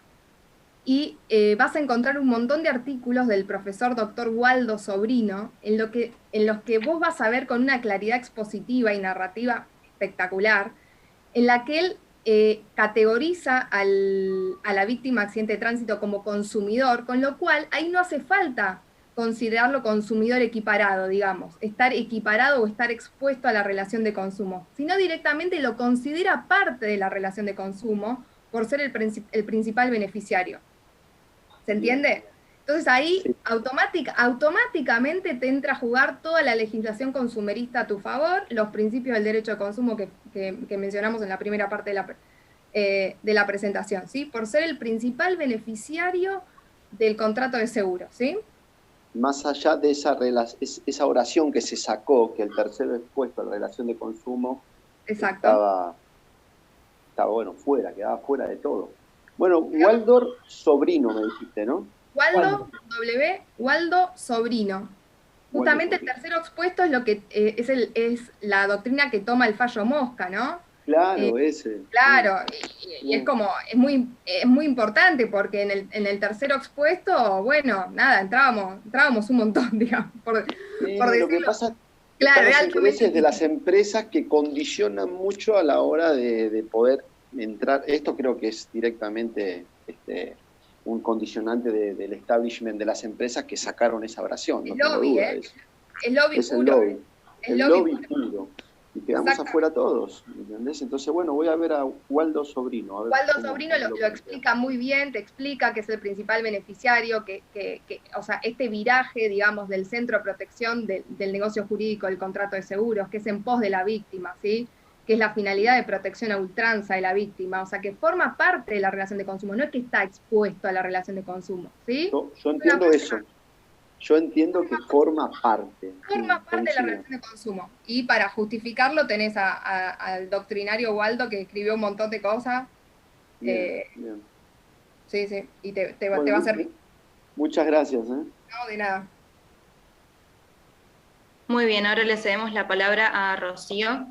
Y vas a encontrar un montón de artículos del profesor Dr. Waldo Sobrino, en los que vos vas a ver con una claridad expositiva y narrativa espectacular, en la que él categoriza a la víctima de accidente de tránsito como consumidor, con lo cual ahí no hace falta considerarlo consumidor equiparado, digamos, estar equiparado o estar expuesto a la relación de consumo, sino directamente lo considera parte de la relación de consumo por ser el principal beneficiario. ¿Se entiende? Entonces ahí automáticamente te entra a jugar toda la legislación consumerista a tu favor, los principios del derecho de consumo que mencionamos en la primera parte de la presentación, ¿sí? Por ser el principal beneficiario del contrato de seguro, ¿sí? Más allá de esa oración que se sacó, que el tercero expuesto a la relación de consumo estaba bueno, quedaba fuera de todo. Bueno, Waldo Sobrino me dijiste, ¿no? Waldo Sobrino. Justamente el tercero expuesto es lo que es la doctrina que toma el fallo Mosca, ¿no? Claro, ese. Claro, y es como, es muy importante porque en el tercero expuesto, bueno, nada, entrábamos un montón, digamos, por decirlo. Lo que pasa claro, los intereses de las empresas que condicionan mucho a la hora de poder entrar. Esto creo que es directamente un condicionante del establishment de las empresas que sacaron esa oración. El no lobby, duda, es lobby es puro. El lobby puro. Y quedamos afuera todos, ¿entendés? Entonces, bueno, voy a ver a Waldo Sobrino. Waldo Sobrino lo explica muy bien, te explica que es el principal beneficiario, que o sea, este viraje, digamos, del centro de protección del negocio jurídico del contrato de seguros, que es en pos de la víctima, ¿sí? Que es la finalidad de protección a ultranza de la víctima, o sea, que forma parte de la relación de consumo, no es que está expuesto a la relación de consumo, ¿sí? Yo entiendo eso. Yo entiendo que forma parte. Forma parte de la relación de consumo. Y para justificarlo tenés al doctrinario Waldo, que escribió un montón de cosas. Bien. Sí, y te va a servir. Muchas gracias. No, de nada. Muy bien, ahora le cedemos la palabra a Rocío.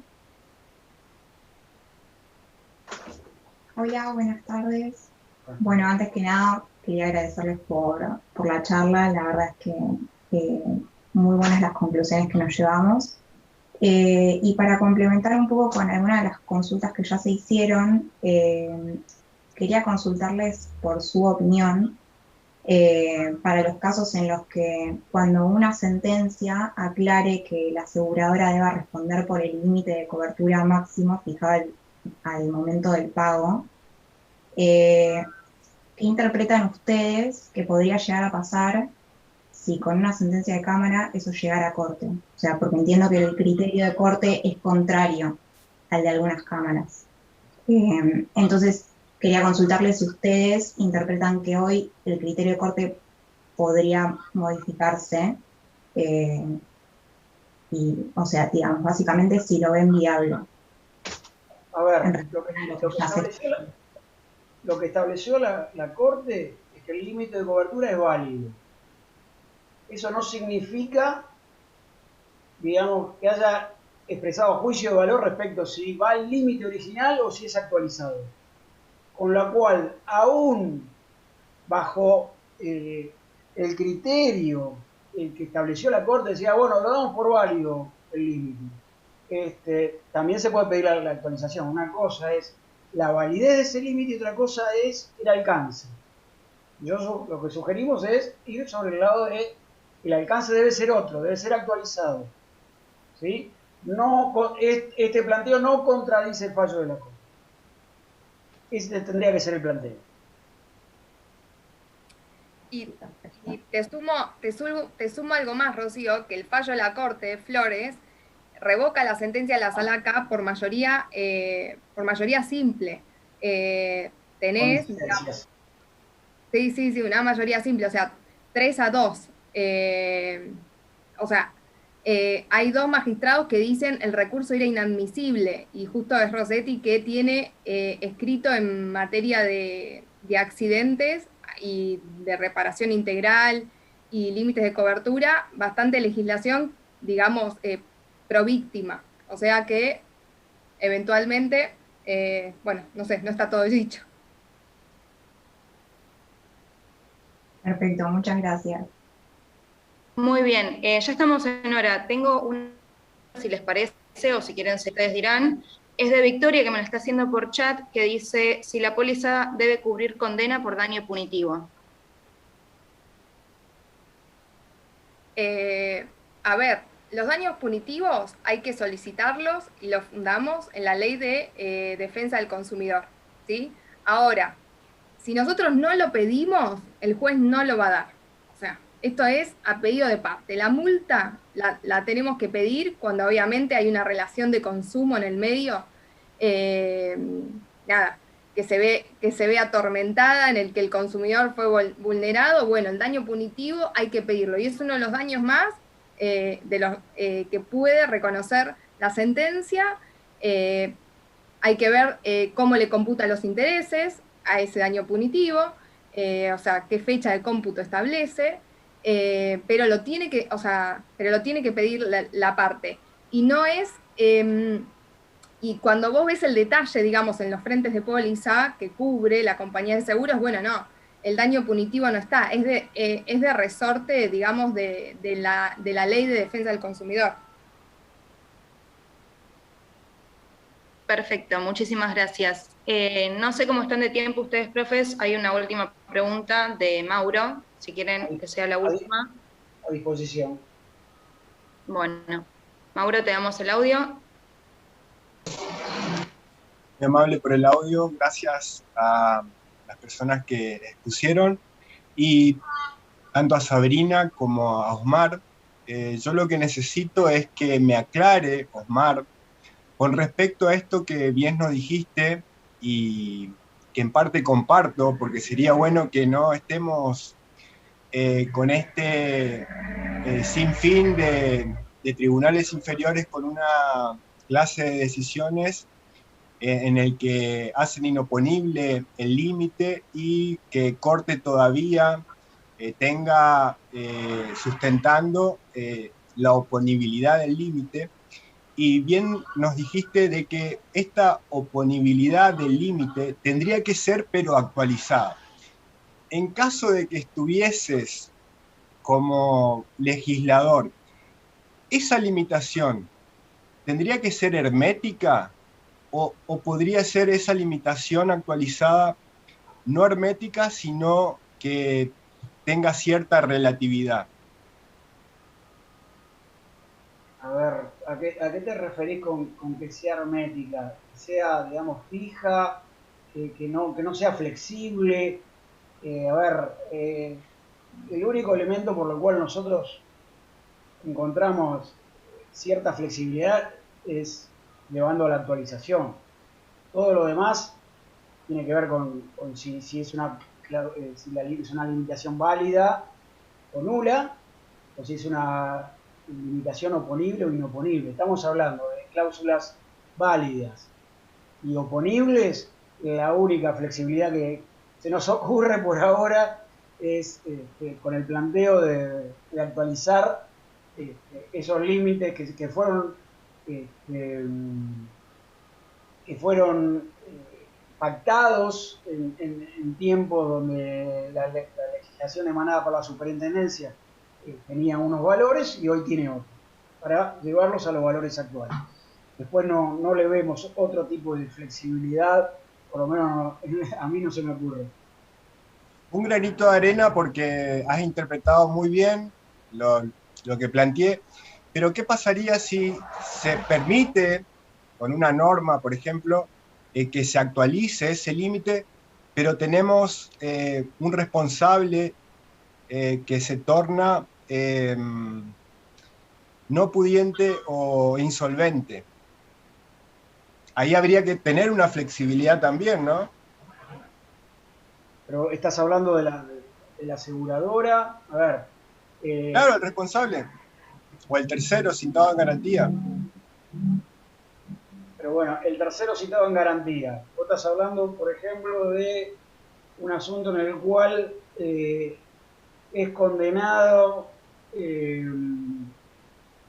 Hola, buenas tardes. Bueno, antes que nada, quería agradecerles por la charla. La verdad es que muy buenas las conclusiones que nos llevamos. Y para complementar un poco con algunas de las consultas que ya se hicieron, quería consultarles por su opinión para los casos en los que cuando una sentencia aclare que la aseguradora deba responder por el límite de cobertura máximo fijado al momento del pago, ¿qué interpretan ustedes que podría llegar a pasar si con una sentencia de Cámara eso llegara a corte? O sea, porque entiendo que el criterio de corte es contrario al de algunas cámaras. Entonces, quería consultarles si ustedes interpretan que hoy el criterio de corte podría modificarse, y, o sea, digamos, básicamente si lo ven viable. A ver, lo que estableció la Corte es que el límite de cobertura es válido. Eso no significa, digamos, que haya expresado juicio de valor respecto a si va al límite original o si es actualizado. Con lo cual, aún bajo el criterio que estableció la Corte, decía, bueno, lo damos por válido el límite. También se puede pedir la actualización. Una cosa es la validez de ese límite y otra cosa es el alcance. Lo que sugerimos es ir sobre el lado de el alcance debe ser otro, debe ser actualizado. ¿Sí? Este planteo no contradice el fallo de la Corte. Ese tendría que ser el planteo. Y te sumo algo más, Rocío, que el fallo de la Corte de Flores revoca la sentencia de la Sala K por mayoría simple. Tenés, digamos, sí, una mayoría simple, o sea, 3-2. O sea, hay 2 magistrados que dicen el recurso era inadmisible, y justo es Rossetti que tiene escrito en materia de accidentes y de reparación integral y límites de cobertura, bastante legislación, digamos, pro víctima. O sea que, eventualmente, bueno, no sé, no está todo dicho. Perfecto, muchas gracias. Muy bien, ya estamos en hora. Tengo una, si les parece, o si quieren, si ustedes dirán, es de Victoria, que me lo está haciendo por chat, que dice si la póliza debe cubrir condena por daño punitivo. A ver, los daños punitivos hay que solicitarlos y los fundamos en la Ley de Defensa del Consumidor, ¿sí? Ahora, si nosotros no lo pedimos, el juez no lo va a dar. O sea, esto es a pedido de parte. La multa la tenemos que pedir cuando obviamente hay una relación de consumo en el medio, que se ve atormentada, en el que el consumidor fue vulnerado. Bueno, el daño punitivo hay que pedirlo, y es uno de los daños más de los que puede reconocer la sentencia. Hay que ver cómo le computa los intereses a ese daño punitivo, o sea, qué fecha de cómputo establece, pero lo tiene que pedir la parte. Y no es, y cuando vos ves el detalle, digamos, en los frentes de póliza que cubre la compañía de seguros, bueno, no, el daño punitivo no está, es de resorte, digamos, de la Ley de Defensa del Consumidor. Perfecto, muchísimas gracias. No sé cómo están de tiempo ustedes, profes. Hay una última pregunta de Mauro, si quieren que sea la última. A disposición. Bueno, Mauro, te damos el audio. Muy amable por el audio, gracias a las personas que expusieron, y tanto a Sabrina como a Osmar. Yo lo que necesito es que me aclare, Osmar, con respecto a esto que bien nos dijiste y que en parte comparto, porque sería bueno que no estemos con este sinfín de tribunales inferiores con una clase de decisiones en el que hacen inoponible el límite y que Corte todavía tenga sustentando la oponibilidad del límite. Y bien nos dijiste de que esta oponibilidad del límite tendría que ser pero actualizada. En caso de que estuvieses como legislador, ¿esa limitación tendría que ser hermética o podría ser esa limitación actualizada no hermética, sino que tenga cierta relatividad? A ver, ¿a qué te referís con que sea hermética? Que sea, digamos, fija, que no sea flexible. El único elemento por el cual nosotros encontramos cierta flexibilidad es llevando a la actualización. Todo lo demás tiene que ver con si es una limitación válida o nula, o si es una limitación oponible o inoponible. Estamos hablando de cláusulas válidas y oponibles. la única flexibilidad que se nos ocurre por ahora es con el planteo de actualizar esos límites que fueron pactados en tiempos donde la legislación emanada por la superintendencia tenía unos valores y hoy tiene otros, para llevarlos a los valores actuales. Después no le vemos otro tipo de flexibilidad, por lo menos a mí no se me ocurre. Un granito de arena porque has interpretado muy bien lo que planteé, pero ¿qué pasaría si se permite con una norma, por ejemplo, que se actualice ese límite, pero tenemos un responsable que se torna no pudiente o insolvente? Ahí habría que tener una flexibilidad también, ¿no? Pero estás hablando de la aseguradora, a ver. Claro, el responsable, o el tercero citado en garantía. Pero bueno, el tercero citado en garantía. Vos estás hablando, por ejemplo, de un asunto en el cual es condenado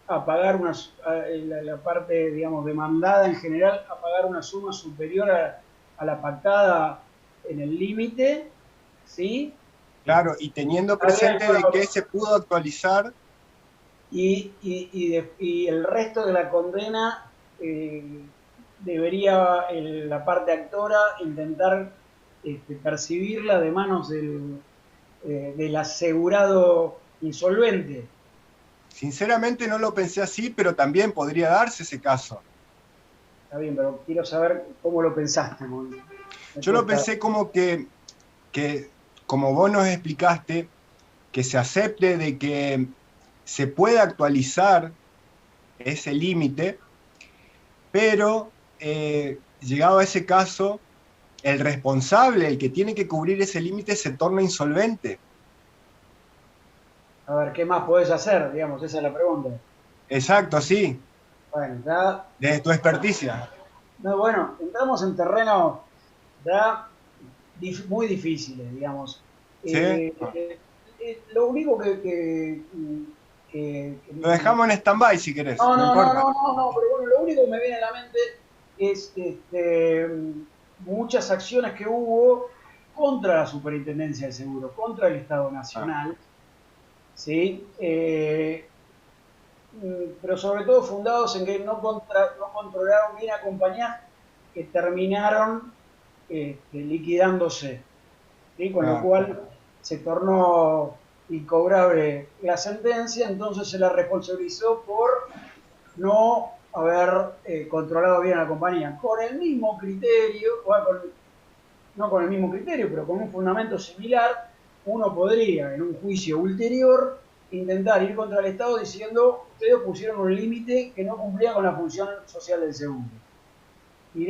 a pagar la parte, digamos, demandada en general, a pagar una suma superior a la pactada en el límite, ¿sí? Claro, y teniendo presente de que se pudo actualizar. Y el resto de la condena debería la parte actora intentar percibirla de manos del asegurado insolvente. Sinceramente no lo pensé así, pero también podría darse ese caso. Está bien, pero quiero saber cómo lo pensaste. Yo lo pensé como que, como vos nos explicaste, que se acepte de que se puede actualizar ese límite, pero llegado a ese caso, el responsable, el que tiene que cubrir ese límite, se torna insolvente. A ver, ¿qué más podés hacer? Digamos, esa es la pregunta. Exacto, sí. Bueno, ya... Desde tu experticia. No, bueno, entramos en terrenos ya muy difíciles, digamos. ¿Sí? Lo único que lo dejamos en stand-by si querés. No, pero bueno, lo único que me viene a la mente es muchas acciones que hubo contra la Superintendencia del Seguro, contra el Estado Nacional, ¿sí? Pero sobre todo fundados en que no controlaron bien a compañías que terminaron liquidándose, ¿sí? Con lo cual se tornó incobrable la sentencia, entonces se la responsabilizó por no haber controlado bien a la compañía. Con el mismo criterio, no con el mismo criterio, pero con un fundamento similar, uno podría, en un juicio ulterior, intentar ir contra el Estado diciendo, ustedes pusieron un límite que no cumplía con la función social del seguro. Y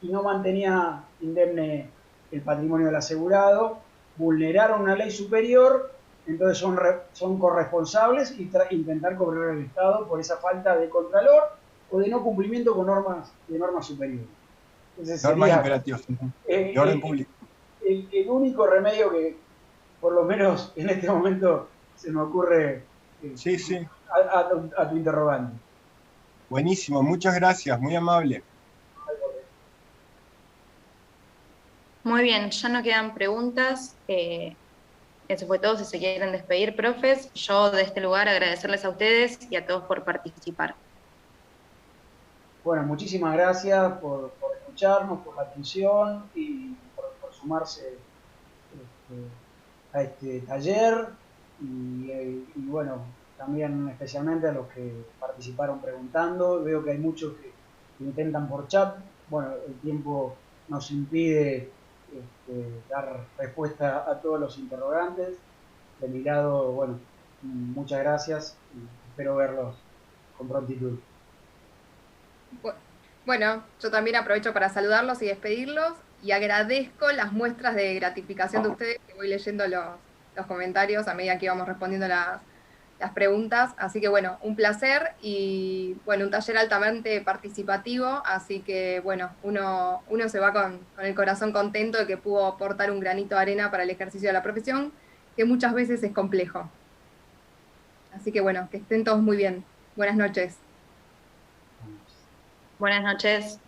no mantenía indemne el patrimonio del asegurado, vulneraron una ley superior, entonces son corresponsables y intentar cobrar al Estado por esa falta de contralor o de no cumplimiento con normas superiores. Normas imperativas, de orden público. El único remedio que, por lo menos en este momento, se me ocurre a tu interrogante. Buenísimo, muchas gracias, muy amable. Muy bien, ya no quedan preguntas. Eso fue todo. Si se quieren despedir, profes, yo de este lugar agradecerles a ustedes y a todos por participar. Bueno, muchísimas gracias por escucharnos, por la atención y por sumarse a este taller y bueno, también especialmente a los que participaron preguntando. Veo que hay muchos que intentan por chat. Bueno, el tiempo nos impide dar respuesta a todos los interrogantes. De mi lado, bueno, muchas gracias y espero verlos con prontitud. Bueno, yo también aprovecho para saludarlos y despedirlos y agradezco las muestras de gratificación de ustedes, que voy leyendo los comentarios a medida que íbamos respondiendo las preguntas, así que bueno, un placer y bueno, un taller altamente participativo, así que bueno, uno se va con el corazón contento de que pudo aportar un granito de arena para el ejercicio de la profesión, que muchas veces es complejo. Así que bueno, que estén todos muy bien. Buenas noches. Buenas noches.